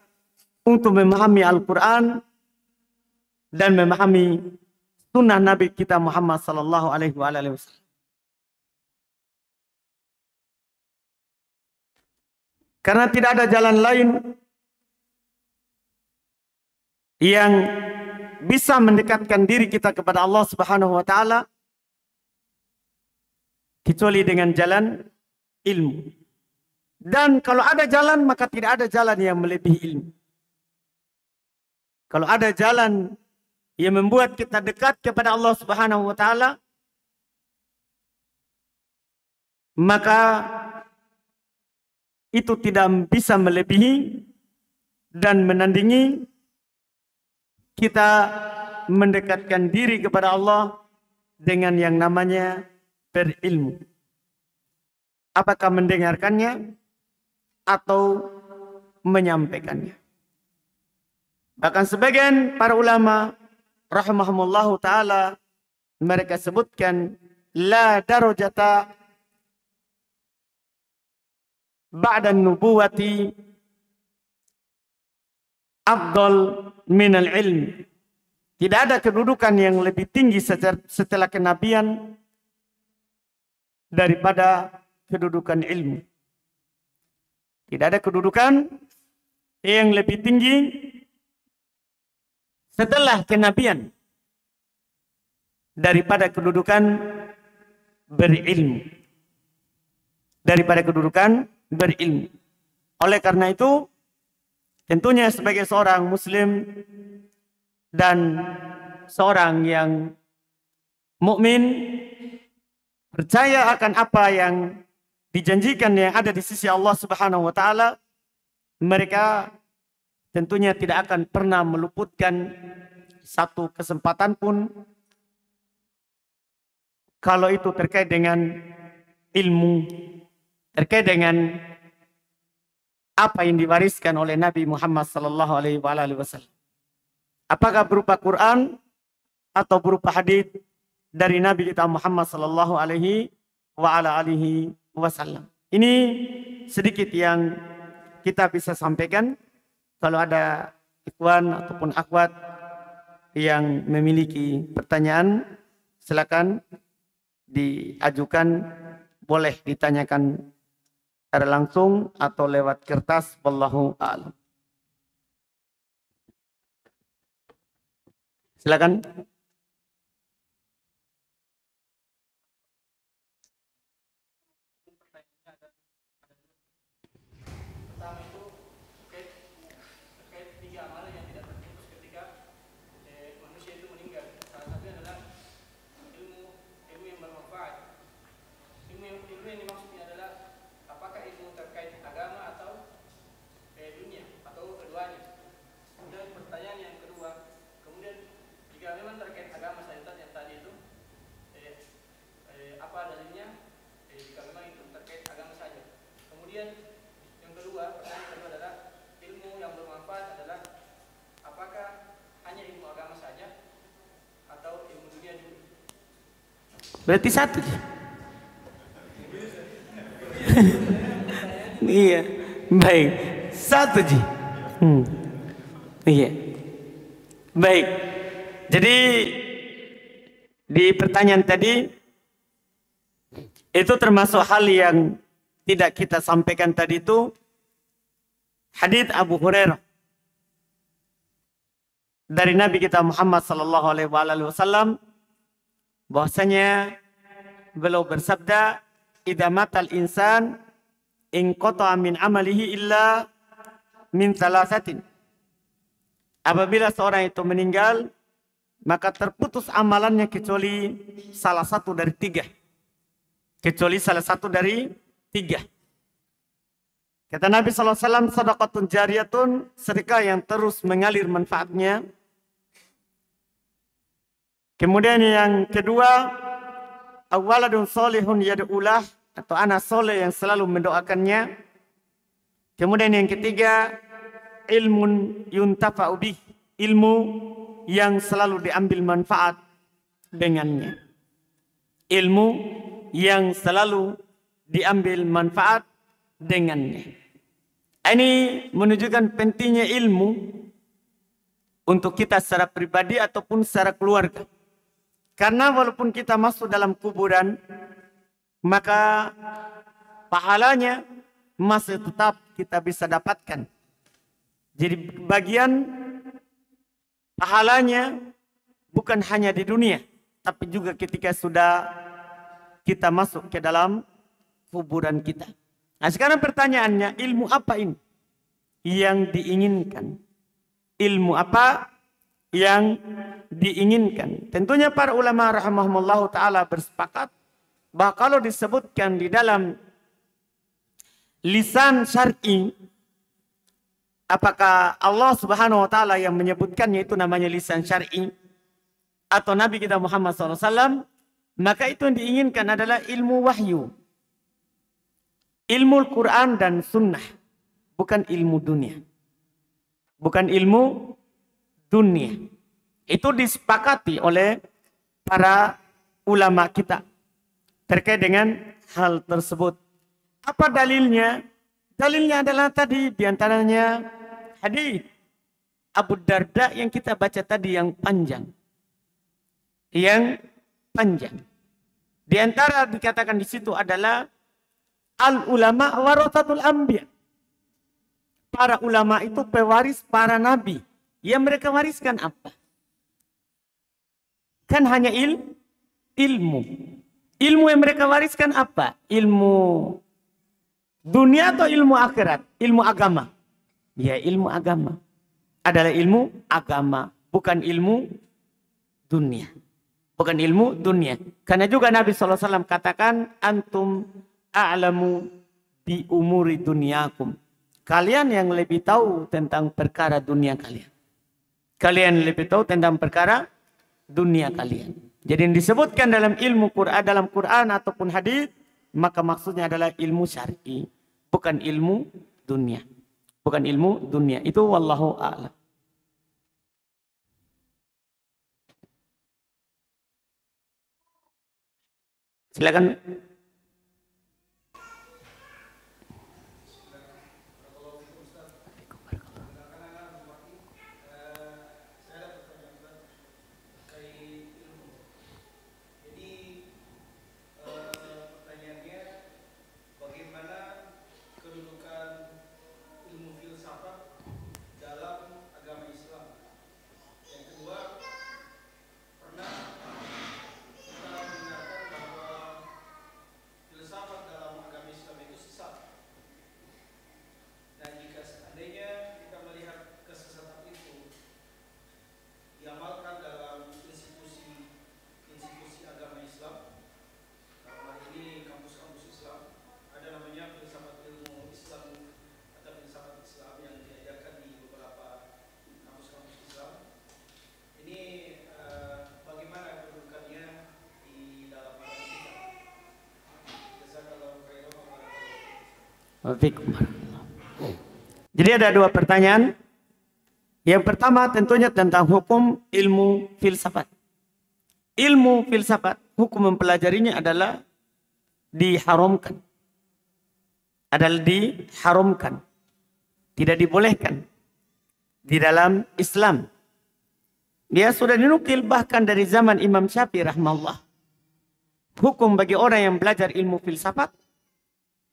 untuk memahami Al-Quran dan memahami sunnah Nabi kita Muhammad sallallahu alaihi wasallam. Karena tidak ada jalan lain yang bisa mendekatkan diri kita kepada Allah Subhanahu wa taala kecuali dengan jalan ilmu. Dan kalau ada jalan, maka tidak ada jalan yang melebihi ilmu. Kalau ada jalan yang membuat kita dekat kepada Allah Subhanahu wa taala, maka itu tidak bisa melebihi dan menandingi kita mendekatkan diri kepada Allah dengan yang namanya berilmu. Apakah mendengarkannya atau menyampaikannya. Bahkan sebagian para ulama rahimahumullahu ta'ala mereka sebutkan la darajata ba'da nubuwati afdal minal ilm. Tidak ada kedudukan yang lebih tinggi setelah kenabian daripada kedudukan ilmu. Tidak ada kedudukan yang lebih tinggi setelah kenabian daripada kedudukan berilmu. Daripada kedudukan berilmu. Oleh karena itu, tentunya sebagai seorang muslim dan seorang yang mukmin percaya akan apa yang dijanjikan yang ada di sisi Allah Subhanahu wa taala, mereka tentunya tidak akan pernah meluputkan satu kesempatan pun kalau itu terkait dengan ilmu, terkait dengan apa yang diwariskan oleh Nabi Muhammad sallallahu alaihi wasallam. Apakah berupa Quran atau berupa hadis dari Nabi kita Muhammad sallallahu alaihi wasallam. Ini sedikit yang kita bisa sampaikan. Kalau ada ikhwan ataupun akhwat yang memiliki pertanyaan, silakan diajukan, boleh ditanyakan secara langsung atau lewat kertas. Wallahu a'lam. Silakan. Berarti satu. Iya, baik. Satu ji. Iya. Baik. Jadi di pertanyaan tadi itu termasuk hal yang tidak kita sampaikan tadi itu hadits Abu Hurairah dari Nabi kita Muhammad sallallahu alaihi wasallam, bahwasanya beliau bersabda, "Idza matal insan in qata'a min amalihi illa min thalathatin." Apabila seorang itu meninggal, maka terputus amalannya kecuali salah satu dari tiga. Kecuali salah satu dari tiga. Kata Nabi SAW, "Sadaqatun jariyatun," sedekah yang terus mengalir manfaatnya. Kemudian yang kedua, "Awaladun solihun yad'ulah," atau anak soleh yang selalu mendoakannya. Kemudian yang ketiga, "Ilmun yuntafa'u bih," ilmu yang selalu diambil manfaat dengannya. Ilmu yang selalu diambil manfaat dengannya. Ini menunjukkan pentingnya ilmu untuk kita secara pribadi ataupun secara keluarga. Karena walaupun kita masuk dalam kuburan, maka pahalanya masih tetap kita bisa dapatkan. Jadi bagian pahalanya bukan hanya di dunia, tapi juga ketika sudah kita masuk ke dalam kuburan kita. Nah sekarang pertanyaannya, ilmu apa ini yang diinginkan? Ilmu apa yang diinginkan? Tentunya para ulama rahimahumullah ta'ala bersepakat bahwa kalau disebutkan di dalam lisan syar'i, apakah Allah Subhanahu wa ta'ala yang menyebutkannya itu namanya lisan syar'i atau Nabi kita Muhammad SAW, maka itu yang diinginkan adalah ilmu wahyu, ilmu Al-Quran dan sunnah, bukan ilmu dunia. Bukan ilmu dunia. Itu disepakati oleh para ulama kita terkait dengan hal tersebut. Apa dalilnya? Dalilnya adalah tadi diantaranya hadis Abu Darda yang kita baca tadi yang panjang. Yang panjang. Di antara dikatakan di situ adalah al-ulama warathatul anbiya. Para ulama itu pewaris para nabi. Yang mereka wariskan apa? Kan hanya ilmu. Ilmu yang mereka wariskan apa? Ilmu dunia atau ilmu akhirat? Ilmu agama. Ya, ilmu agama. Adalah ilmu agama, bukan ilmu dunia. Bukan ilmu dunia. Karena juga Nabi SAW katakan, antum a'lamu bi umuri dunyakum. Kalian yang lebih tahu tentang perkara dunia kalian. Kalian lebih tahu tentang perkara dunia kalian. Jadi yang disebutkan dalam ilmu Quran, dalam Quran ataupun hadis, maka maksudnya adalah ilmu syar'i, bukan ilmu dunia. Bukan ilmu dunia. Itu wallahu a'lam. Silakan. Jadi ada dua pertanyaan. Yang pertama tentunya tentang hukum ilmu filsafat. Ilmu filsafat, hukum mempelajarinya adalah diharamkan. Adalah diharamkan. Tidak dibolehkan di dalam Islam. Dia sudah dinukil bahkan dari zaman Imam Syafi'i rahimahullah. Hukum bagi orang yang belajar ilmu filsafat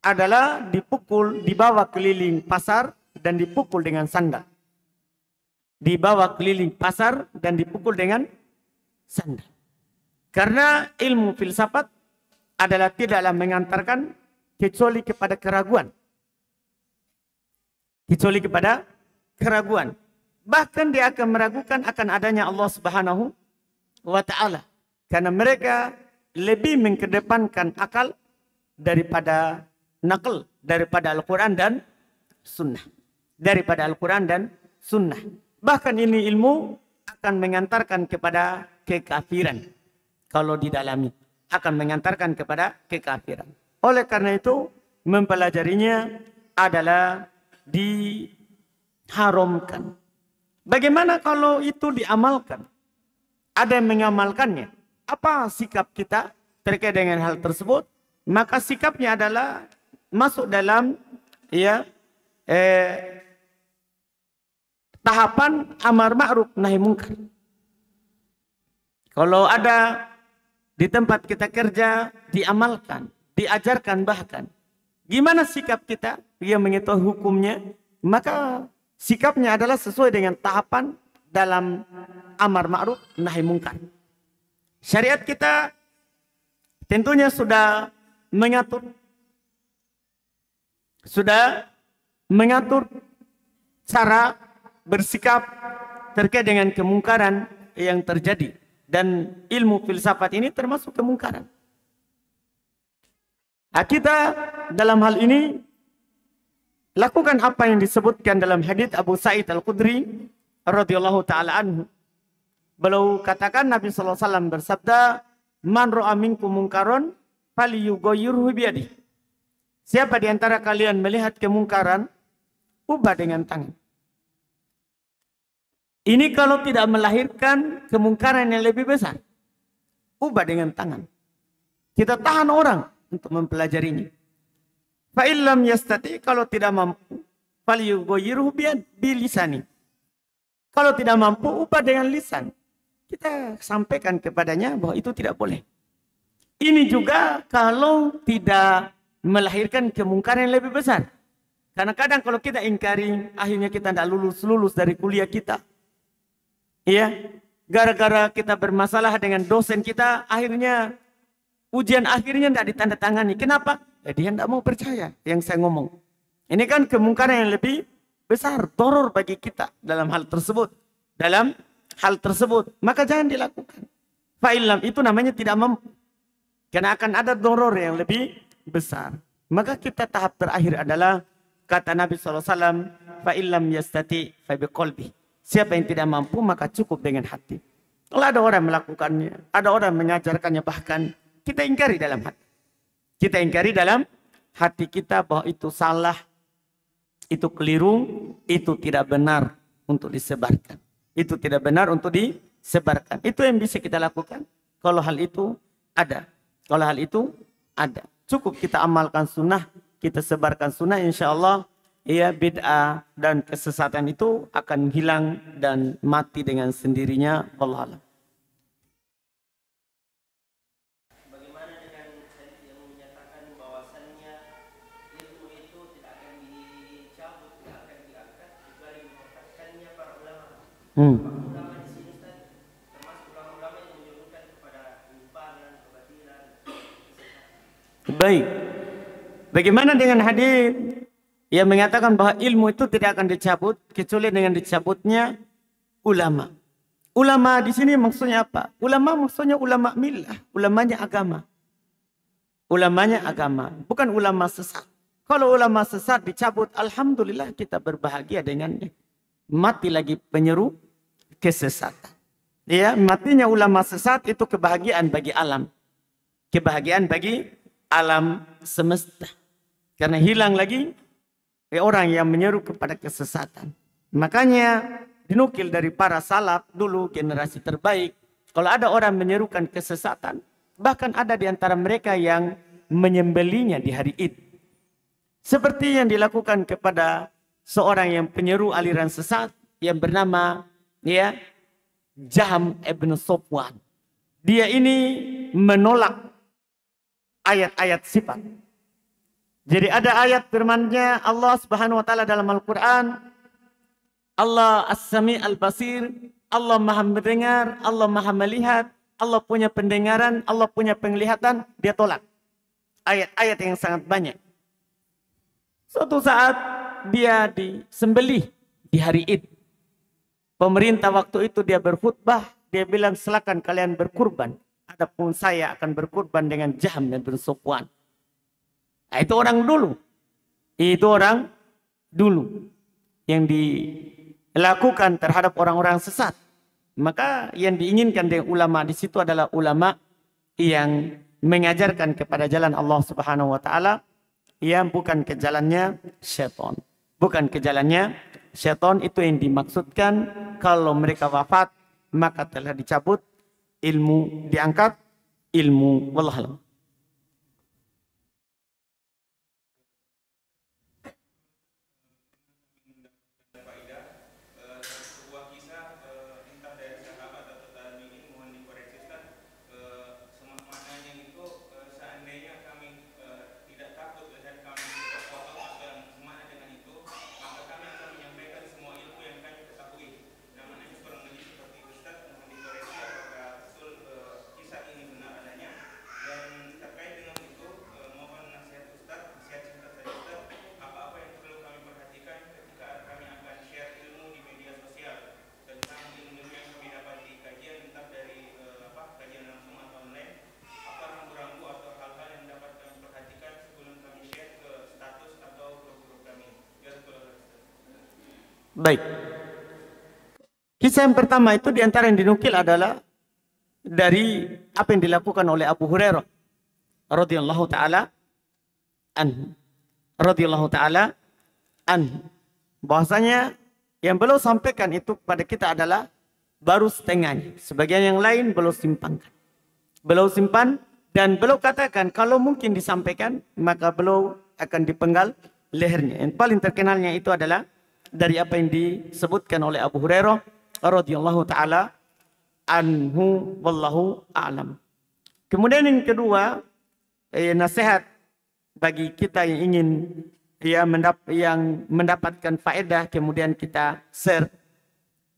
adalah dipukul, dibawa keliling pasar dan dipukul dengan sandal. Dibawa keliling pasar dan dipukul dengan sandal. Karena ilmu filsafat adalah tidaklah mengantarkan kecuali kepada keraguan. Kecuali kepada keraguan. Bahkan dia akan meragukan akan adanya Allah Subhanahu wa ta'ala. Karena mereka lebih mengedepankan akal daripada nakal, daripada Al-Quran dan Sunnah. Daripada Al-Quran dan Sunnah. Bahkan ini ilmu akan mengantarkan kepada kekafiran. Kalau didalami. Akan mengantarkan kepada kekafiran. Oleh karena itu, mempelajarinya adalah diharamkan. Bagaimana kalau itu diamalkan? Ada yang mengamalkannya. Apa sikap kita terkait dengan hal tersebut? Maka sikapnya adalah masuk dalam tahapan amar ma'ruf nahi mungkar. Kalau ada di tempat kita kerja diamalkan, diajarkan bahkan. Gimana sikap kita? Dia mengetahui hukumnya, maka sikapnya adalah sesuai dengan tahapan dalam amar ma'ruf nahi mungkar. Syariat kita tentunya sudah mengatur cara bersikap terkait dengan kemungkaran yang terjadi. Dan ilmu filsafat ini termasuk kemungkaran. Kita dalam hal ini lakukan apa yang disebutkan dalam hadits Abu Sa'id Al-Khudri radhiyallahu taala anhu. Beliau katakan Nabi sallallahu alaihi wasallam bersabda, "Man ra'a minkum munkaron falyughayyirhu biyadihi." Siapa di antara kalian melihat kemungkaran, ubah dengan tangan. Ini kalau tidak melahirkan kemungkaran yang lebih besar. Ubah dengan tangan. Kita tahan orang untuk mempelajarinya. Fa'illam yastati, kalau tidak mampu, falyughayyirhu bilisani. Kalau tidak mampu, ubah dengan lisan. Kita sampaikan kepadanya bahwa itu tidak boleh. Ini juga kalau tidak melahirkan kemungkaran yang lebih besar. Karena kadang kalau kita ingkari, akhirnya kita tidak lulus dari kuliah kita. Iya, Gara-gara kita bermasalah dengan dosen kita, akhirnya ujian akhirnya tidak ditandatangani. Kenapa? Dia tidak mau percaya yang saya ngomong. Ini kan kemungkaran yang lebih besar, doror bagi kita dalam hal tersebut. Dalam hal tersebut, maka jangan dilakukan. Fa'ilam itu namanya tidak mampu. Karena akan ada doror yang lebih besar. Maka kita tahap terakhir adalah kata Nabi SAW, fa'ilam yastati fa'ibiqolbi. Siapa yang tidak mampu maka cukup dengan hati. Kalau ada orang melakukannya, ada orang mengajarkannya, bahkan kita ingkari dalam hati. Kita ingkari dalam hati kita bahwa itu salah, itu keliru, itu tidak benar untuk disebarkan. Itu tidak benar untuk disebarkan. Itu yang bisa kita lakukan. Kalau hal itu ada. Kalau hal itu ada. Cukup kita amalkan sunnah, kita sebarkan sunnah, insya Allah ya bid'ah dan kesesatan itu akan hilang dan mati dengan sendirinya. Wallahu a'lam. Bagaimana dengan hadis yang menyatakan bahwasannya ilmu itu tidak akan dicabut, tidak akan diangkat kecuali mengangkatkannya para ulama. Ulama di sini Ustaz, termasuk ulama-ulama yang menyebutkan kepada penyimpangan, kebatilan. Baik. Bagaimana dengan hadis yang mengatakan bahwa ilmu itu tidak akan dicabut kecuali dengan dicabutnya ulama. Ulama di sini maksudnya apa? Ulama maksudnya ulama milah, ulamanya agama. Ulamanya agama, bukan ulama sesat. Kalau ulama sesat dicabut, alhamdulillah kita berbahagia dengannya. Mati lagi penyeru kesesatan. Ya, matinya ulama sesat itu kebahagiaan bagi alam. Kebahagiaan bagi alam semesta. Karena hilang lagi orang yang menyeru kepada kesesatan. Makanya dinukil dari para salaf dulu, generasi terbaik. Kalau ada orang menyerukan kesesatan, bahkan ada di antara mereka yang menyembelinya di hari Id. Seperti yang dilakukan kepada seorang yang penyeru aliran sesat yang bernama ya Jaham ibn Sofwan. Dia ini menolak ayat-ayat sifat. Jadi ada ayat firman-Nya Allah Subhanahu wa taala dalam Al-Qur'an, Allah As-Sami Al-Basir, Allah Maha mendengar, Allah Maha melihat, Allah punya pendengaran, Allah punya penglihatan, dia tolak. Ayat-ayat yang sangat banyak. Suatu saat dia disembelih di hari Id. Pemerintah waktu itu dia berkhutbah, dia bilang silakan kalian berkurban. Adapun saya akan berkurban dengan Jaham bin Sofwan. Nah, itu orang dulu. Itu orang dulu yang dilakukan terhadap orang-orang sesat. Maka yang diinginkan dengan ulama di situ adalah ulama yang mengajarkan kepada jalan Allah Subhanahu wa taala, yang bukan ke jalannya syaitan. Bukan ke jalannya syaitan. Itu yang dimaksudkan kalau mereka wafat maka telah dicabut ilmu, diangkat ilmu. Wallahu a'lam. Baik. Kisah yang pertama itu diantara yang dinukil adalah dari apa yang dilakukan oleh Abu Hurairah radhiyallahu taala anhu. Radhiyallahu taala anhu. Bahwasanya yang beliau sampaikan itu kepada kita adalah baru setengahnya. Sebagian yang lain beliau simpankan. Beliau simpan dan beliau katakan kalau mungkin disampaikan maka beliau akan dipenggal lehernya. Yang paling terkenalnya itu adalah dari apa yang disebutkan oleh Abu Hurairah radhiyallahu taala anhu, wallahu a'lam. Kemudian yang kedua, nasihat bagi kita yang ingin yang mendapatkan faedah kemudian kita share.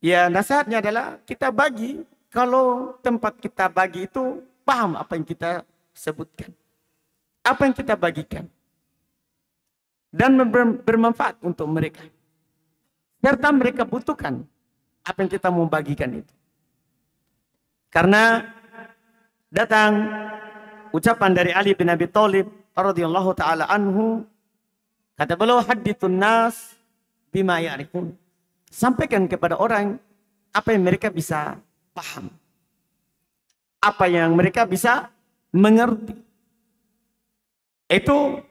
Ya, nasihatnya adalah kita bagi kalau tempat kita bagi itu paham apa yang kita sebutkan. Apa yang kita bagikan. Dan bermanfaat untuk mereka. Serta mereka butuhkan apa yang kita mau bagikan itu. Karena datang ucapan dari Ali bin Abi Thalib radhiyallahu taala anhu, kata beliau, hadithun nas bima ya'rifun. Sampaikan kepada orang apa yang mereka bisa paham. Apa yang mereka bisa mengerti. Itu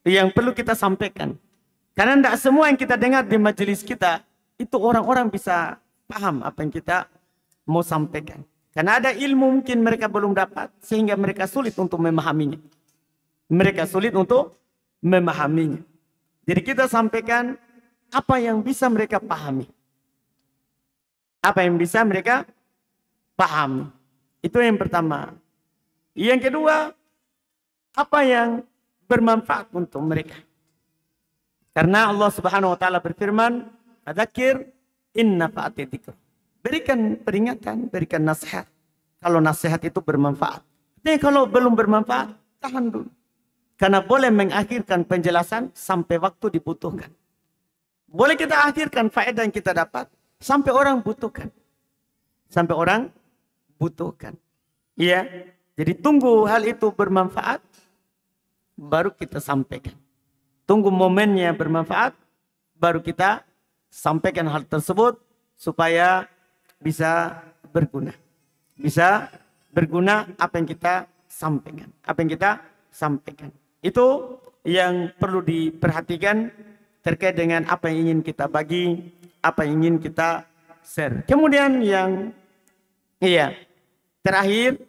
yang perlu kita sampaikan. Karena tidak semua yang kita dengar di majelis kita, itu orang-orang bisa paham apa yang kita mau sampaikan. Karena ada ilmu mungkin mereka belum dapat, sehingga mereka sulit untuk memahaminya. Mereka sulit untuk memahaminya. Jadi kita sampaikan apa yang bisa mereka pahami. Apa yang bisa mereka pahami. Itu yang pertama. Yang kedua, apa yang bermanfaat untuk mereka. Karena Allah Subhanahu wa taala berfirman, "Adzakir inna fa'ati dzikr." Berikan peringatan, berikan nasihat. Kalau nasihat itu bermanfaat. Jadi kalau belum bermanfaat, tahan dulu. Karena boleh mengakhirkan penjelasan sampai waktu dibutuhkan. Boleh kita akhirkan faedah yang kita dapat sampai orang butuhkan. Sampai orang butuhkan. Iya. Jadi tunggu hal itu bermanfaat, baru kita sampaikan. Tunggu momennya bermanfaat, baru kita sampaikan hal tersebut supaya bisa berguna. Bisa berguna apa yang kita sampaikan. Apa yang kita sampaikan. Itu yang perlu diperhatikan terkait dengan apa yang ingin kita bagi, apa yang ingin kita share. Kemudian yang terakhir,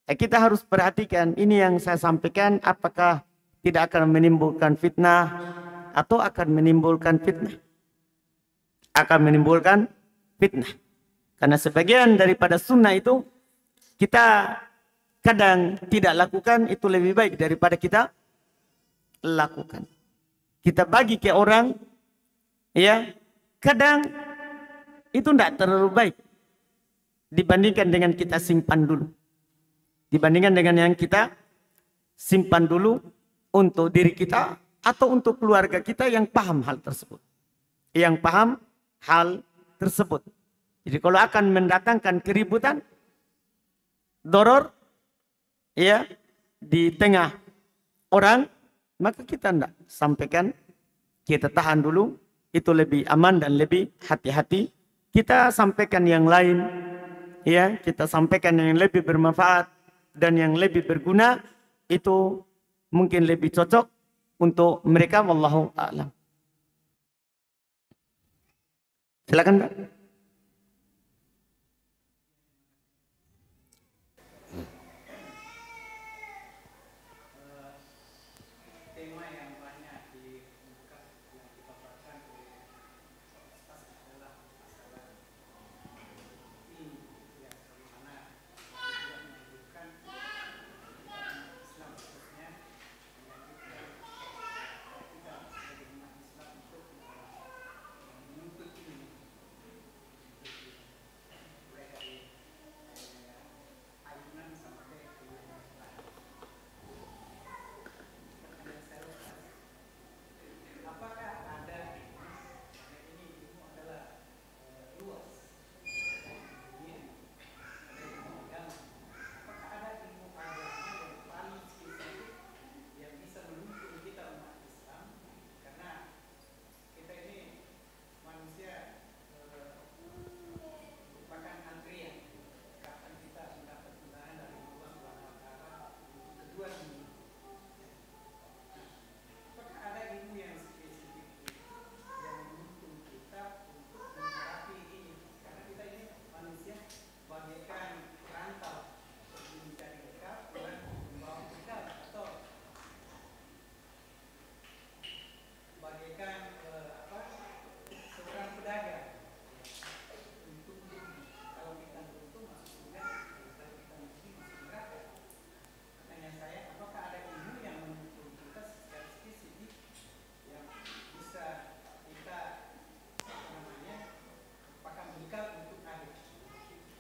kita harus perhatikan ini yang saya sampaikan apakah tidak akan menimbulkan fitnah atau akan menimbulkan fitnah. Akan menimbulkan fitnah. Karena sebagian daripada sunnah itu kita kadang tidak lakukan, itu lebih baik daripada kita lakukan. Kita bagi ke orang, ya, kadang itu tidak terlalu baik dibandingkan dengan kita simpan dulu. Dibandingkan dengan yang kita simpan dulu untuk diri kita atau untuk keluarga kita yang paham hal tersebut. Yang paham hal tersebut. Jadi kalau akan mendatangkan keributan, doror, ya, di tengah orang, maka kita tidak sampaikan, kita tahan dulu, itu lebih aman dan lebih hati-hati. Kita sampaikan yang lain, ya, kita sampaikan yang lebih bermanfaat dan yang lebih berguna, itu mungkin lebih cocok untuk mereka, wallahu a'lam. Silakan, Pak.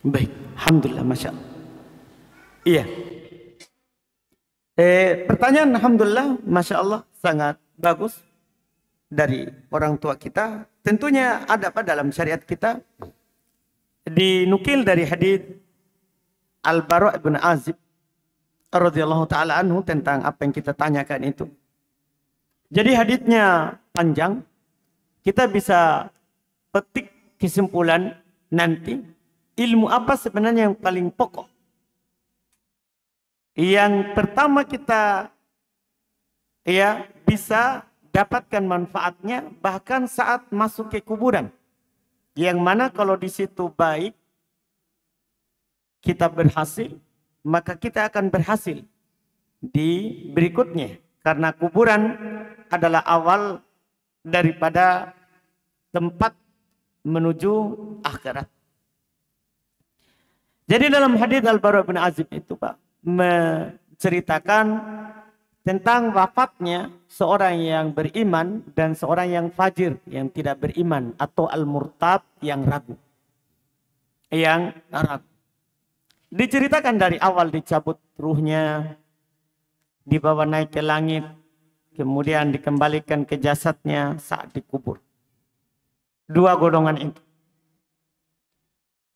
Baik, Alhamdulillah, Masya Allah. Iya. Pertanyaan Alhamdulillah, Masya Allah, sangat bagus dari orang tua kita. Tentunya ada apa dalam syariat kita, dinukil dari hadis Al-Bara' bin Azib radhiyallahu taala anhu tentang apa yang kita tanyakan itu. Jadi hadisnya panjang, kita bisa petik kesimpulan nanti ilmu apa sebenarnya yang paling pokok. Yang pertama kita bisa dapatkan manfaatnya bahkan saat masuk ke kuburan. Yang mana kalau di situ baik, kita berhasil, maka kita akan berhasil di berikutnya. Karena kuburan adalah awal daripada tempat menuju akhirat. Jadi dalam hadis Al-Bara' bin Azib itu Pak, menceritakan tentang wafatnya seorang yang beriman dan seorang yang fajir, yang tidak beriman, atau al-murtab yang ragu. Yang ragu. Diceritakan dari awal dicabut ruhnya, dibawa naik ke langit, kemudian dikembalikan ke jasadnya saat dikubur. Dua golongan itu.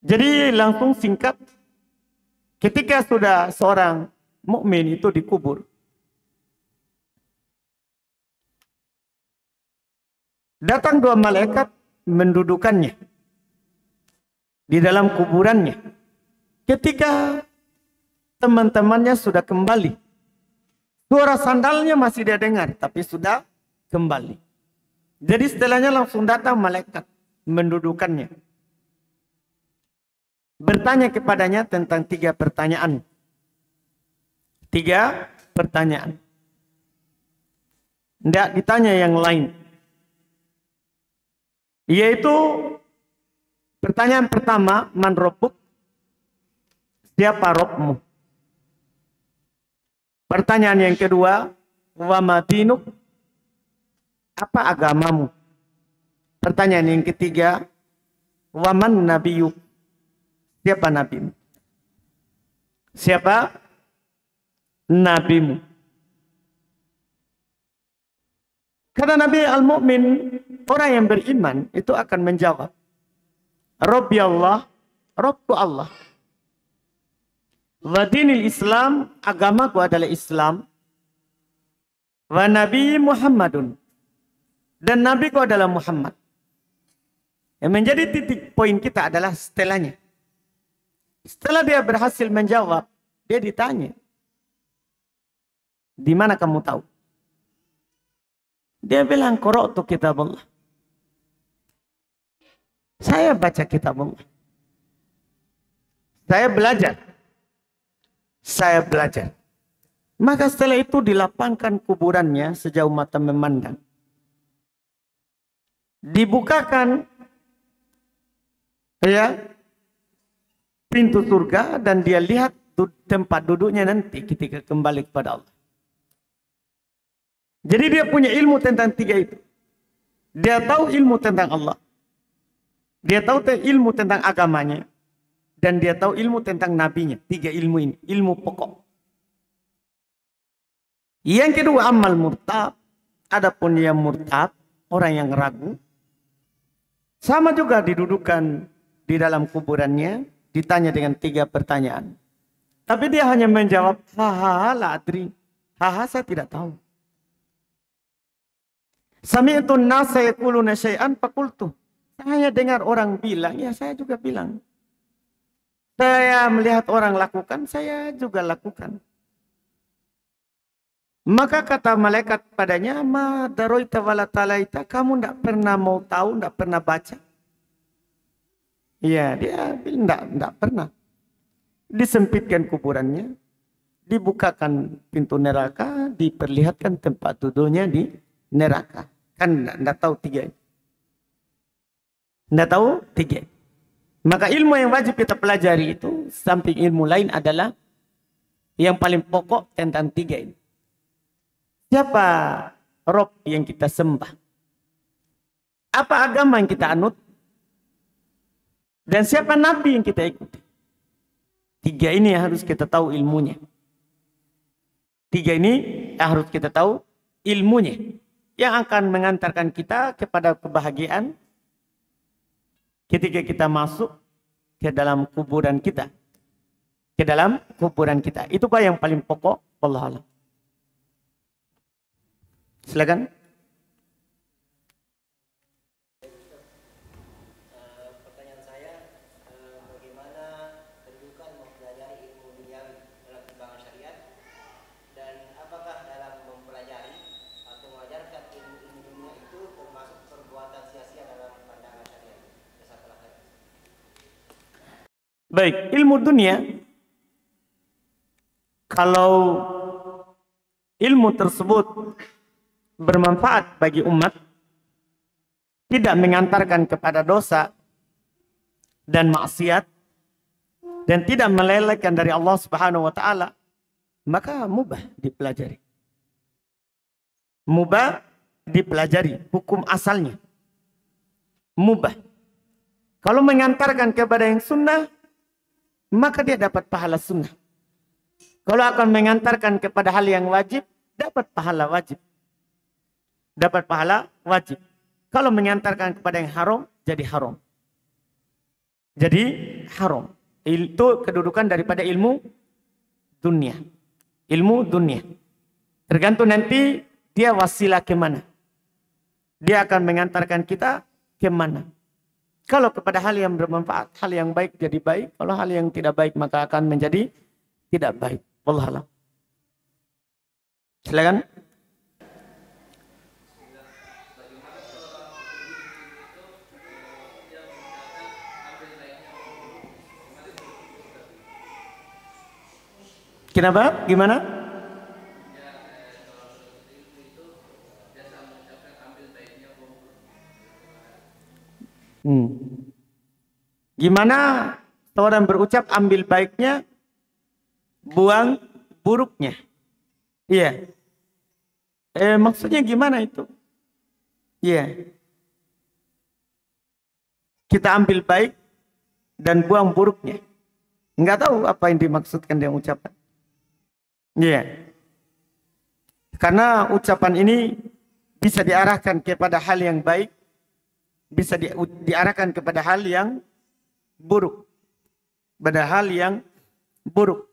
Jadi langsung singkat, ketika sudah seorang mukmin itu dikubur, datang dua malaikat mendudukannya di dalam kuburannya. Ketika teman-temannya sudah kembali, suara sandalnya masih dia dengar, tapi sudah kembali. Jadi setelahnya langsung datang malaikat mendudukannya, bertanya kepadanya tentang 3 pertanyaan. 3 pertanyaan. Tidak ditanya yang lain. Yaitu pertanyaan pertama, man rabbuk? Siapa Rabbmu? Pertanyaan yang kedua, wa ma dinuk? Apa agamamu? Pertanyaan yang ketiga, wa man nabiyuk? Siapa nabimu? Siapa nabimu? Kata Nabi al-mu'min, orang yang beriman itu akan menjawab, Rabbi Allah, Rabbku Allah. Wa dinil Islam, agamaku adalah Islam. Wa Nabi Muhammadun, dan nabiku adalah Muhammad. Yang menjadi titik poin kita adalah setelahnya. Setelah dia berhasil menjawab, dia ditanya, di mana kamu tahu? Dia bilang, qara'tu kitab Allah. Saya baca kitab Allah. Saya belajar. Saya belajar. Maka setelah itu dilapangkan kuburannya sejauh mata memandang. Dibukakan pintu surga dan dia lihat tempat duduknya nanti ketika kembali kepada Allah. Jadi dia punya ilmu tentang 3 itu. Dia tahu ilmu tentang Allah. Dia tahu ilmu tentang agamanya. Dan dia tahu ilmu tentang nabinya. 3 ilmu ini. Ilmu pokok. Yang kedua, amal murtab. Adapun yang murtab, orang yang ragu. Sama juga didudukan di dalam kuburannya. Ditanya dengan 3 pertanyaan. Tapi dia hanya menjawab, haha la adri. Haha saya tidak tahu. Sami'tu an-nasa yaquluna syai'an faqultu. Saya dengar orang bilang, ya saya juga bilang. Saya melihat orang lakukan, saya juga lakukan. Maka kata malaikat padanya, ma daroita wala talaita, kamu tidak pernah mau tahu, tidak pernah baca. Iya, dia bilang tidak pernah. Disempitkan kuburannya, dibukakan pintu neraka, diperlihatkan tempat duduknya di neraka. Kan tidak tahu 3. Tidak tahu 3. Maka ilmu yang wajib kita pelajari itu, samping ilmu lain adalah yang paling pokok tentang 3 ini. Siapa Rob yang kita sembah? Apa agama yang kita anut? Dan siapa nabi yang kita ikuti? Tiga ini harus kita tahu ilmunya. Tiga ini harus kita tahu ilmunya. Yang akan mengantarkan kita kepada kebahagiaan ketika kita masuk ke dalam kuburan kita. Ke dalam kuburan kita. Itu Pak yang paling pokok. Wallahu a'lam. Silakan. Pertanyaan saya, bagaimana kedudukan mempelajari ilmu duniawi dalam perkembangan syariat, dan apakah dalam mempelajari atau mengajarkan ilmu dunia itu termasuk perbuatan sia-sia dalam pandangan syariat? Jazakallah khair. Baik, ilmu dunia, kalau ilmu tersebut bermanfaat bagi umat, tidak mengantarkan kepada dosa dan maksiat, dan tidak melelehkan dari Allah Subhanahu wa taala, maka mubah dipelajari. Mubah dipelajari, hukum asalnya mubah. Kalau mengantarkan kepada yang sunnah, maka dia dapat pahala sunnah. Kalau akan mengantarkan kepada hal yang wajib, dapat pahala wajib. Dapat pahala wajib. Kalau mengantarkan kepada yang haram, jadi haram. Jadi haram. Itu kedudukan daripada ilmu dunia. Ilmu dunia. Tergantung nanti dia wasilah kemana. Dia akan mengantarkan kita kemana. Kalau kepada hal yang bermanfaat, hal yang baik jadi baik. Kalau hal yang tidak baik, maka akan menjadi tidak baik. Wallahu a'lam. Silakan. Kenapa? Gimana? Gimana orang berucap ambil baiknya, buang buruknya? Iya. Maksudnya gimana itu? Iya. Kita ambil baik dan buang buruknya. Enggak tahu apa yang dimaksudkan dengan ucapan. Iya. Karena ucapan ini bisa diarahkan kepada hal yang baik, bisa diarahkan kepada hal yang buruk. Pada hal yang buruk.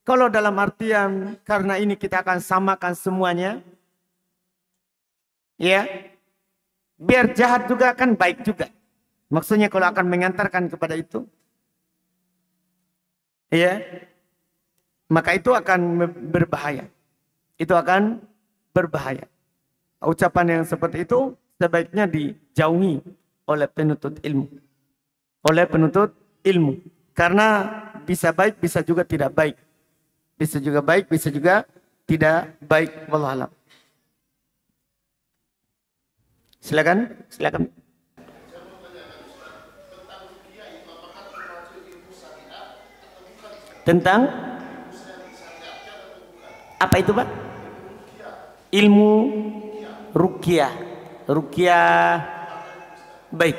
Kalau dalam artian karena ini kita akan samakan semuanya, ya, biar jahat juga kan baik juga. Maksudnya kalau akan mengantarkan kepada itu, ya, maka itu akan berbahaya. Itu akan berbahaya. Ucapan yang seperti itu sebaiknya dijauhi oleh penuntut ilmu. Oleh penuntut ilmu. Karena bisa baik, bisa juga tidak baik. Bisa juga baik, bisa juga tidak baik. Wallahu a'lam. Silakan, silakan. Tentang apa itu, Pak? Ilmu ruqyah. Ruqyah. Baik.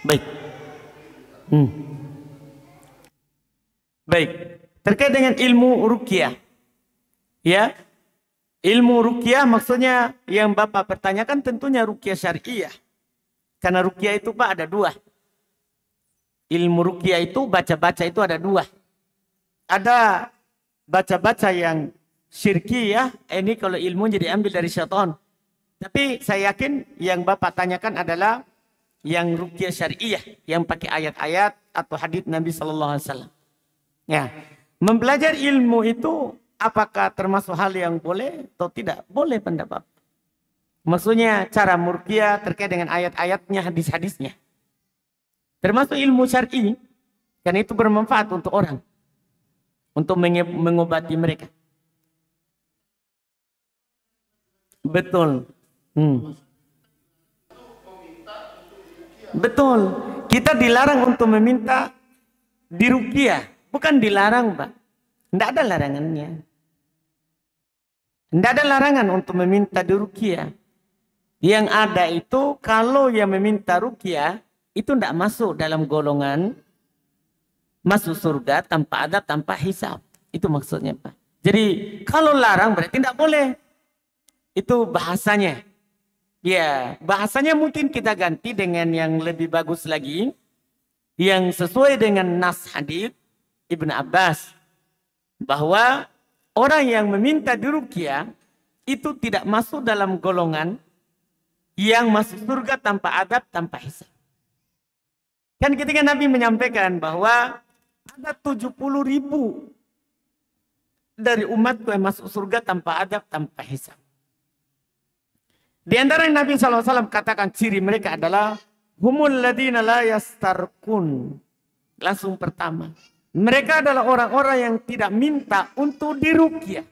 Baik. Baik. Terkait dengan ilmu ruqyah. Ya. Ilmu ruqyah maksudnya yang Bapak pertanyakan tentunya ruqyah syariah. Karena ruqyah itu Pak ada dua. Ilmu ruqyah itu baca-baca itu ada dua. Ada baca-baca yang syirkiyah. Ini kalau ilmunya diambil dari syaitan. Tapi saya yakin yang Bapak tanyakan adalah yang ruqyah syariah. Yang pakai ayat-ayat atau hadits Nabi SAW. Ya, mempelajari ilmu itu apakah termasuk hal yang boleh atau tidak? Boleh pendapat. Maksudnya cara murqyah terkait dengan ayat-ayatnya, hadis-hadisnya. Termasuk ilmu syar'i. Karena itu bermanfaat untuk orang. Untuk mengobati mereka. Betul. Betul. Kita dilarang untuk meminta diruqyah. Bukan dilarang, Pak. Tidak ada larangannya. Tidak ada larangan untuk meminta diruqyah. Yang ada itu kalau yang meminta ruqyah itu tidak masuk dalam golongan masuk surga tanpa adab, tanpa hisab. Itu maksudnya, Pak. Jadi kalau larang berarti tidak boleh. Itu bahasanya. Ya, bahasanya mungkin kita ganti dengan yang lebih bagus lagi. Yang sesuai dengan nas hadis Ibnu Abbas. Bahwa orang yang meminta diruqyah itu tidak masuk dalam golongan yang masuk surga tanpa adab, tanpa hisab. Kan ketika Nabi menyampaikan bahwa ada 70.000 dari umatku yang masuk surga tanpa adab, tanpa hisab. Di antara yang Nabi SAW katakan ciri mereka adalah humul ladina la yastarkun. Langsung pertama. Mereka adalah orang-orang yang tidak minta untuk diruqyah.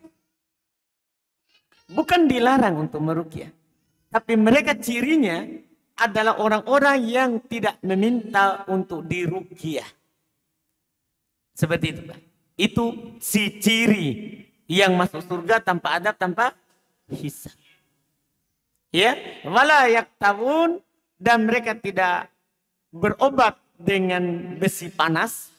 Bukan dilarang untuk meruqyah. Tapi mereka cirinya adalah orang-orang yang tidak meminta untuk diruqyah. Seperti itu, Pak. Itu si ciri yang masuk surga tanpa adab, tanpa hisab. Ya, wala yaktabun, dan mereka tidak berobat dengan besi panas.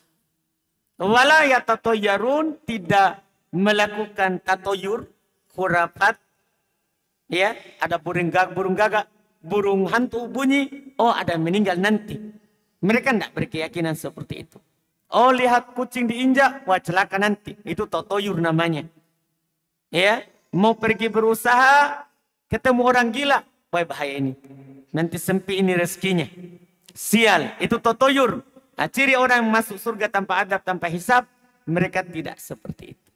Wala yatatoyarun, tidak melakukan tatoyur, khurafat. Ya, ada burung gagak, burung hantu bunyi, oh ada meninggal nanti. Mereka tidak berkeyakinan seperti itu. Oh lihat kucing diinjak, wah celaka nanti. Itu tatoyur namanya. Ya, mau pergi berusaha, ketemu orang gila, wah bahaya ini. Nanti sempit ini rezekinya. Sial, itu tatoyur. Nah, ciri orang yang masuk surga tanpa adab, tanpa hisab, mereka tidak seperti itu.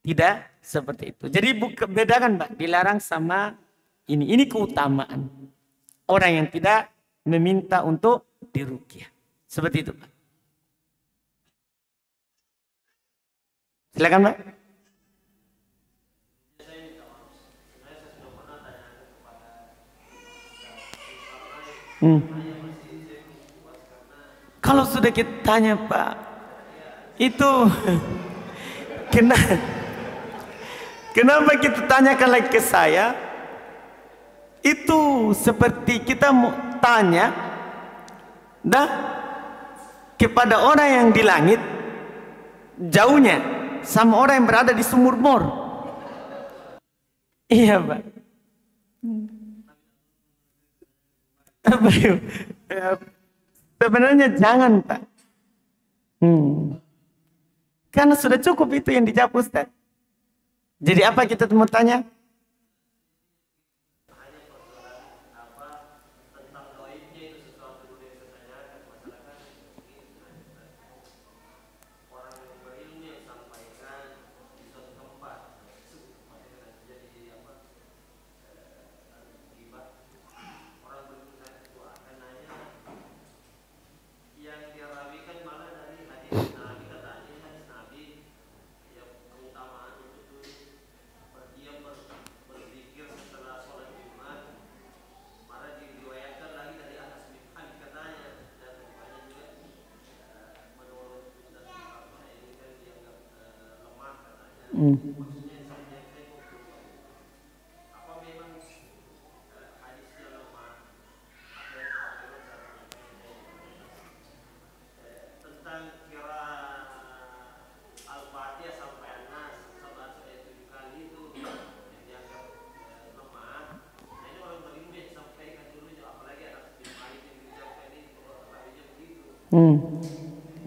Tidak seperti itu. Jadi bedakan, Pak, dilarang sama ini. Ini keutamaan. Orang yang tidak meminta untuk diruqyah. Seperti itu, Pak. Silakan, Pak. Kalau sudah kita tanya, Pak, itu kenapa kita tanyakan lagi ke saya? Itu seperti kita mau tanya kepada orang yang di langit jauhnya sama orang yang berada di sumur bor. Iya, Pak. Sebenarnya jangan, Pak. Karena sudah cukup itu yang dijawab Ustaz. Jadi apa kita mau tanya?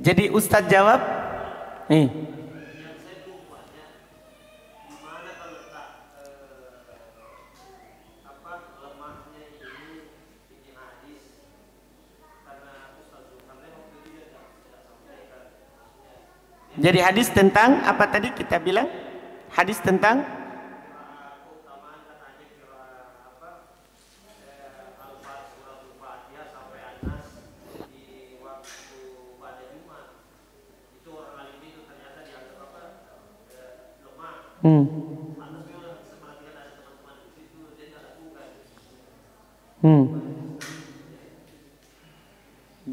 Jadi Ustadz jawab, jadi hadis tentang apa tadi kita bilang? Hadis tentang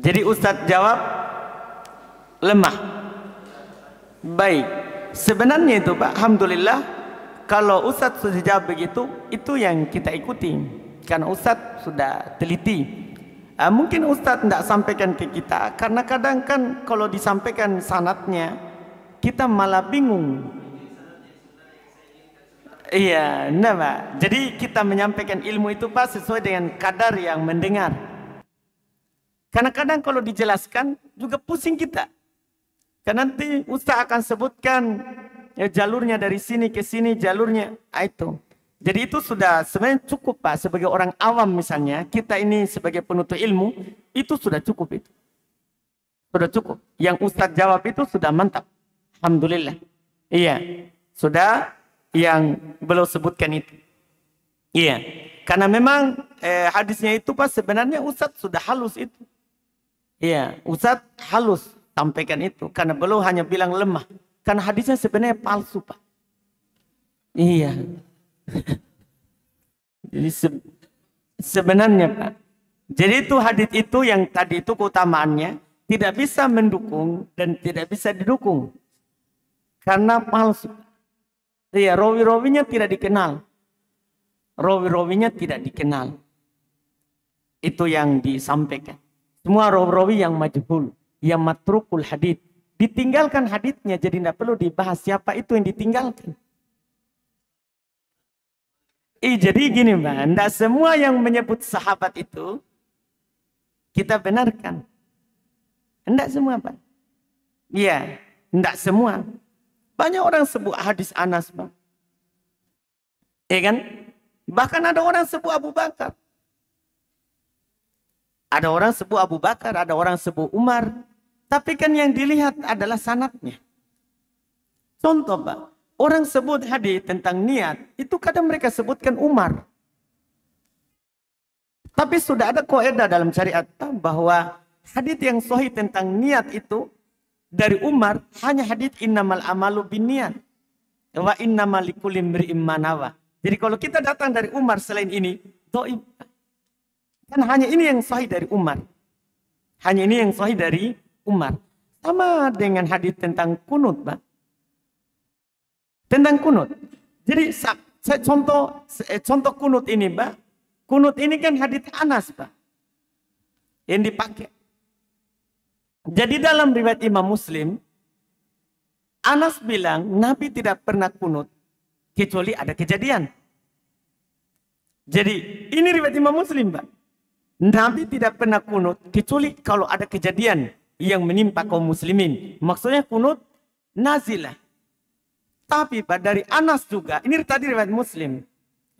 Jadi Ustadz jawab lemah. Baik. Sebenarnya itu, Pak, alhamdulillah kalau Ustadz sudah jawab begitu, itu yang kita ikuti. Karena Ustadz sudah teliti. Mungkin Ustadz tidak sampaikan ke kita, karena kadang kan kalau disampaikan sanadnya, kita malah bingung. Iya, nah Pak. Jadi kita menyampaikan ilmu itu Pak sesuai dengan kadar yang mendengar. Karena kadang kalau dijelaskan juga pusing kita. Karena nanti Ustaz akan sebutkan ya, jalurnya dari sini ke sini, jalurnya itu. Jadi itu sudah sebenarnya cukup Pak. Sebagai orang awam misalnya, kita ini sebagai penuntut ilmu, itu sudah cukup itu. Sudah cukup. Yang Ustaz jawab itu sudah mantap. Alhamdulillah. Iya, sudah yang beliau sebutkan itu. Iya, karena memang hadisnya itu Pak sebenarnya Ustaz sudah halus itu. Iya, Ustaz halus sampaikan itu. Karena beliau hanya bilang lemah. Karena hadisnya sebenarnya palsu Pak. Iya. Jadi sebenarnya Pak. Jadi itu hadis itu yang tadi itu keutamaannya tidak bisa mendukung dan tidak bisa didukung. Karena palsu. Iya, rawi-rawinya tidak dikenal. Rawi-rawinya tidak dikenal. Itu yang disampaikan. Semua rawi-rawi yang majhul, yang matrukul hadits. Ditinggalkan haditsnya, jadi tidak perlu dibahas siapa itu yang ditinggalkan. Jadi gini Mbak, tidak semua yang menyebut sahabat itu kita benarkan. Tidak semua Pak. Iya, tidak semua. Banyak orang sebut hadis Anas, Pak. Ya kan? Bahkan ada orang sebut Abu Bakar. Ada orang sebut Abu Bakar, ada orang sebut Umar. Tapi kan yang dilihat adalah sanadnya. Contoh, Pak. Orang sebut hadis tentang niat, itu kadang mereka sebutkan Umar. Tapi sudah ada kaidah dalam syariat bahwa hadis yang sahih tentang niat itu dari Umar hanya hadis innamal amalu binniyat wa innamal likulli imri'in ma nawa. Jadi kalau kita datang dari Umar selain ini dhaif. Kan hanya ini yang sahih dari Umar. Hanya ini yang sahih dari Umar. Sama dengan hadis tentang kunut, Pak. Tentang kunut. Jadi saya contoh kunut ini, Pak. Kunut ini kan hadis Anas, Pak. Yang dipakai. Jadi dalam riwayat Imam Muslim, Anas bilang Nabi tidak pernah kunut kecuali ada kejadian. Jadi ini riwayat Imam Muslim, Pak. Nabi tidak pernah kunut kecuali kalau ada kejadian yang menimpa kaum muslimin. Maksudnya kunut nazilah. Tapi Pak dari Anas juga, ini tadi riwayat Muslim.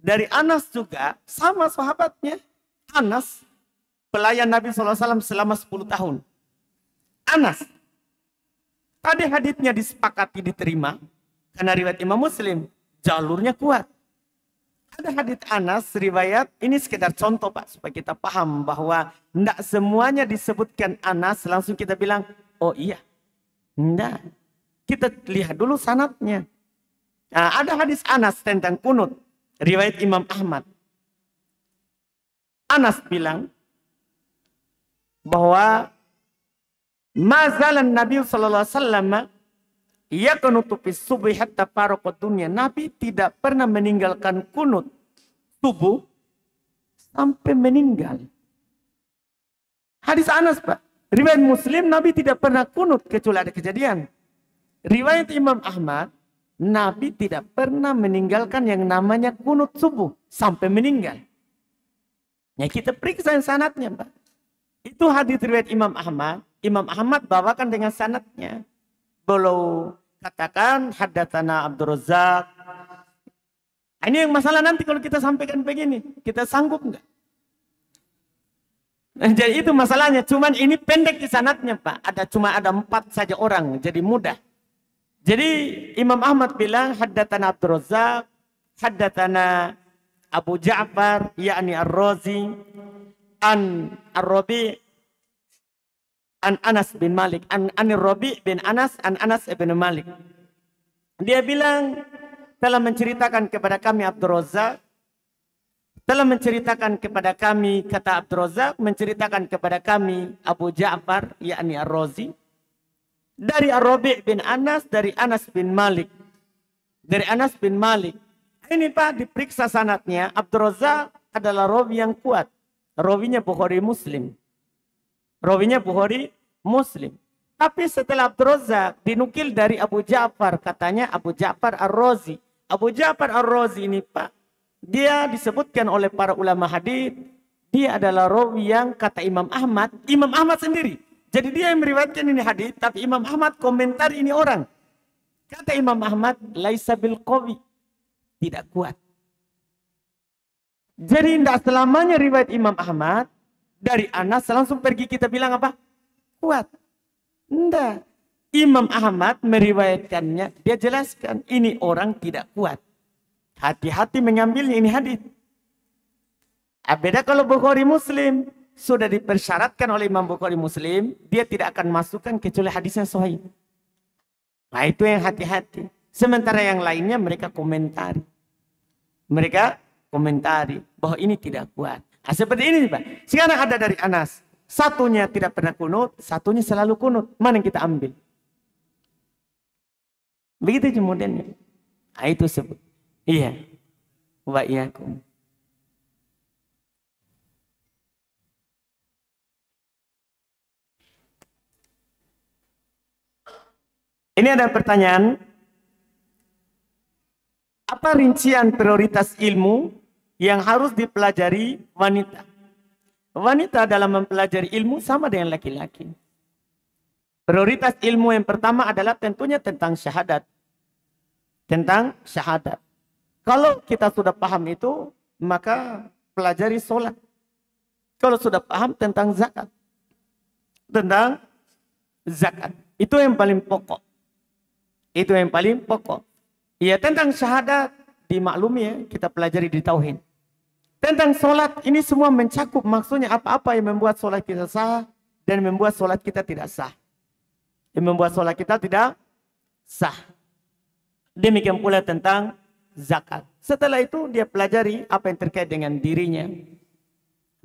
Dari Anas juga sama sahabatnya. Anas pelayan Nabi SAW selama 10 tahun. Anas. Tadi haditsnya disepakati diterima. Karena riwayat Imam Muslim. Jalurnya kuat. Ada hadits Anas riwayat. Ini sekedar contoh Pak. Supaya kita paham bahwa tidak semuanya disebutkan Anas. Langsung kita bilang. Oh iya. Tidak. Kita lihat dulu sanadnya. Nah, ada hadis Anas tentang kunut. Riwayat Imam Ahmad. Anas bilang. Bahwa mazalan Nabi sallallahu alaihi wasallam yakunutu fi subuh hatta faraqat dunya. Nabi tidak pernah meninggalkan kunut subuh sampai meninggal. Hadis Anas, Pak. Riwayat Muslim Nabi tidak pernah kunut kecuali ada kejadian. Riwayat Imam Ahmad Nabi tidak pernah meninggalkan yang namanya kunut subuh sampai meninggal. Ya kita periksa sanadnya, Pak. Itu hadis riwayat Imam Ahmad. Imam Ahmad bawakan dengan sanadnya. Beliau katakan haddatsana Abdul Razzaq. Ini yang masalah nanti kalau kita sampaikan begini, kita sanggup enggak? Jadi itu masalahnya. Cuman ini pendek di sanadnya, Pak. Cuma ada 4 saja orang, jadi mudah. Jadi Imam Ahmad bilang haddatsana Abdul Razzaq, haddatsana Abu Ja'far yakni Ar-Razi an Ar-Rabi' an Anas bin Malik, an Rabi' bin Anas, an Anas bin Malik. Dia bilang telah menceritakan kepada kami Abdul Razzaq, telah menceritakan kepada kami, kata Abdul Razzaq, menceritakan kepada kami Abu Ja'far yakni Ar-Razi dari Ar-Rabi' bin Anas, dari Anas bin Malik. Dari Anas bin Malik Ini Pak, diperiksa sanadnya, Abdul Razak adalah rawi yang kuat. Rawinya Bukhari Muslim. Rawinya Bukhari Muslim. Tapi setelah Abdul Razak dinukil dari Abu Ja'far, katanya Abu Ja'far Ar-Razi. Abu Ja'far Ar-Razi ini Pak, dia disebutkan oleh para ulama hadis, dia adalah rawi yang kata Imam Ahmad sendiri. Jadi dia yang meriwayatkan ini hadis, tapi Imam Ahmad komentar ini orang. Kata Imam Ahmad, laisa bil qawi, tidak kuat. Jadi tidak selamanya riwayat Imam Ahmad dari Anas langsung pergi kita bilang apa? Kuat. Tidak. Imam Ahmad meriwayatkannya, dia jelaskan ini orang tidak kuat. Hati-hati mengambilnya ini hadis. Beda kalau Bukhari Muslim, sudah dipersyaratkan oleh Imam Bukhari Muslim, dia tidak akan masukkan kecuali hadisnya sahih. Nah itu yang hati-hati. Sementara yang lainnya mereka komentari. Mereka komentari bahwa ini tidak kuat. Nah, seperti ini Pak. Sekarang ada dari Anas. Satunya tidak pernah kunut, satunya selalu kunut. Mana yang kita ambil? Begitu modelnya. Nah, itu sebut. Iya. Wa iyyakum. Ini ada pertanyaan. Apa rincian prioritas ilmu yang harus dipelajari wanita? Wanita dalam mempelajari ilmu sama dengan laki-laki. Prioritas ilmu yang pertama adalah tentunya tentang syahadat. Tentang syahadat. Kalau kita sudah paham itu, maka pelajari sholat. Kalau sudah paham tentang zakat. Tentang zakat. Itu yang paling pokok. Itu yang paling pokok. Ya tentang syahadat dimaklumi ya, kita pelajari di tauhid. Tentang sholat ini semua mencakup, maksudnya apa-apa yang membuat sholat kita sah dan membuat sholat kita tidak sah. Yang membuat sholat kita tidak sah. Demikian pula tentang zakat. Setelah itu dia pelajari apa yang terkait dengan dirinya.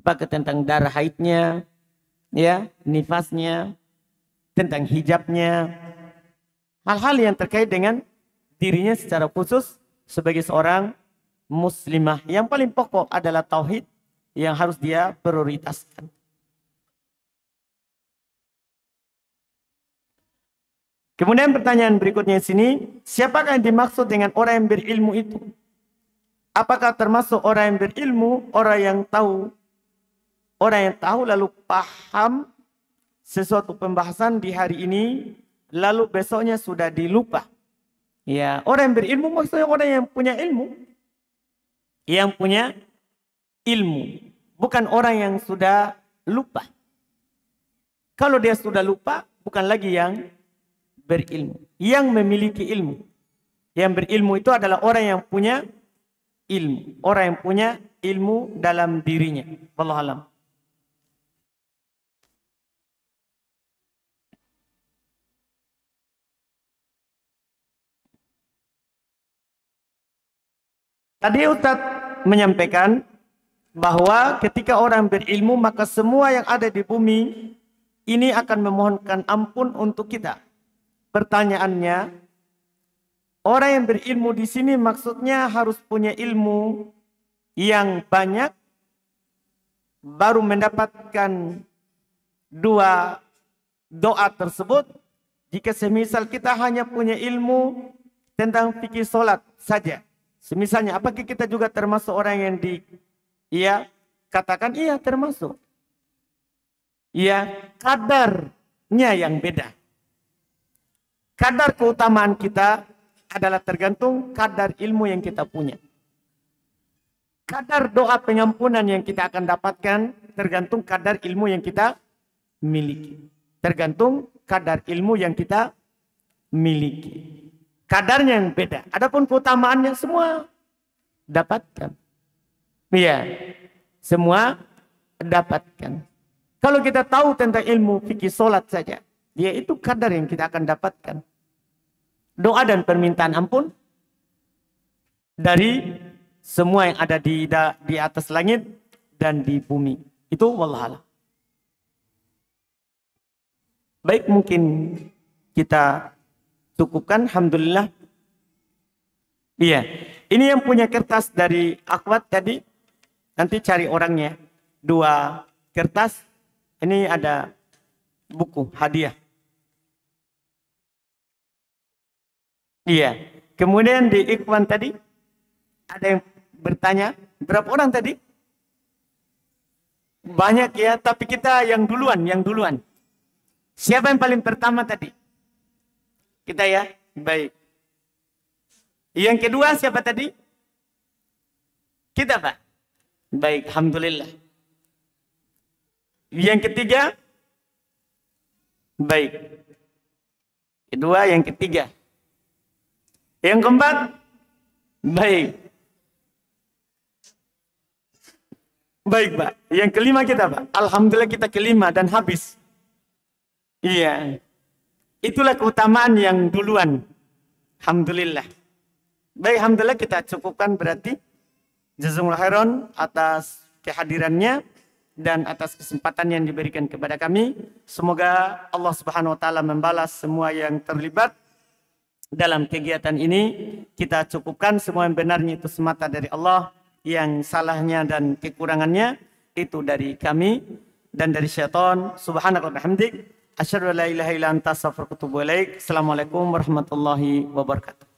Apakah tentang darah haidnya, ya, nifasnya, tentang hijabnya. Hal-hal yang terkait dengan dirinya secara khusus sebagai seorang muslimah. Yang paling pokok adalah tauhid yang harus dia prioritaskan. Kemudian pertanyaan berikutnya di sini, siapakah yang dimaksud dengan orang yang berilmu itu? Apakah termasuk orang yang berilmu, orang yang tahu lalu paham sesuatu pembahasan di hari ini, lalu besoknya sudah dilupa? Ya, orang yang berilmu maksudnya orang yang punya ilmu. Yang punya ilmu. Bukan orang yang sudah lupa. Kalau dia sudah lupa, bukan lagi yang berilmu. Yang memiliki ilmu. Yang berilmu itu adalah orang yang punya ilmu. Orang yang punya ilmu dalam dirinya. Wallahu a'lam. Tadi Ustadz menyampaikan bahwa ketika orang berilmu maka semua yang ada di bumi ini akan memohonkan ampun untuk kita. Pertanyaannya, orang yang berilmu di sini maksudnya harus punya ilmu yang banyak baru mendapatkan dua doa tersebut. Jika semisal kita hanya punya ilmu tentang fikih sholat saja. Semisalnya, apakah kita juga termasuk orang yang katakan iya termasuk. Iya, kadarnya yang beda. Kadar keutamaan kita adalah tergantung kadar ilmu yang kita punya. Kadar doa pengampunan yang kita akan dapatkan tergantung kadar ilmu yang kita miliki. Tergantung kadar ilmu yang kita miliki. Kadarnya yang beda. Adapun keutamaannya semua dapatkan. Iya. Semua dapatkan. Kalau kita tahu tentang ilmu fikih sholat saja. Yaitu kadar yang kita akan dapatkan. Doa dan permintaan ampun. Dari semua yang ada di atas langit dan di bumi. Itu wallahualam. Baik, mungkin kita cukupkan, alhamdulillah. Iya. Ini yang punya kertas dari akhwat tadi. Nanti cari orangnya. 2 kertas. Ini ada buku hadiah. Iya. Kemudian di Ikhwan tadi. Ada yang bertanya. Berapa orang tadi? Banyak ya. Tapi kita yang duluan. Siapa yang paling pertama tadi? Kita ya. Baik. Yang kedua siapa tadi? Kita Pak. Baik, alhamdulillah. Yang ketiga? Baik. Kedua, yang ketiga. Yang keempat? Baik. Baik Pak. Yang kelima kita Pak. Alhamdulillah kita kelima dan habis. Iya. Itulah keutamaan yang duluan. Alhamdulillah. Baik, alhamdulillah kita cukupkan berarti. Jazakumullah khairan atas kehadirannya dan atas kesempatan yang diberikan kepada kami. Semoga Allah Subhanahu wa taala membalas semua yang terlibat dalam kegiatan ini. Kita cukupkan, semua yang benarnya itu semata dari Allah, yang salahnya dan kekurangannya itu dari kami dan dari syaitan. Subhanallah bihamdik, asyhadu an la ilaha illa anta astaghfiruka wa atubu ilaik. Assalamualaikum warahmatullahi wabarakatuh.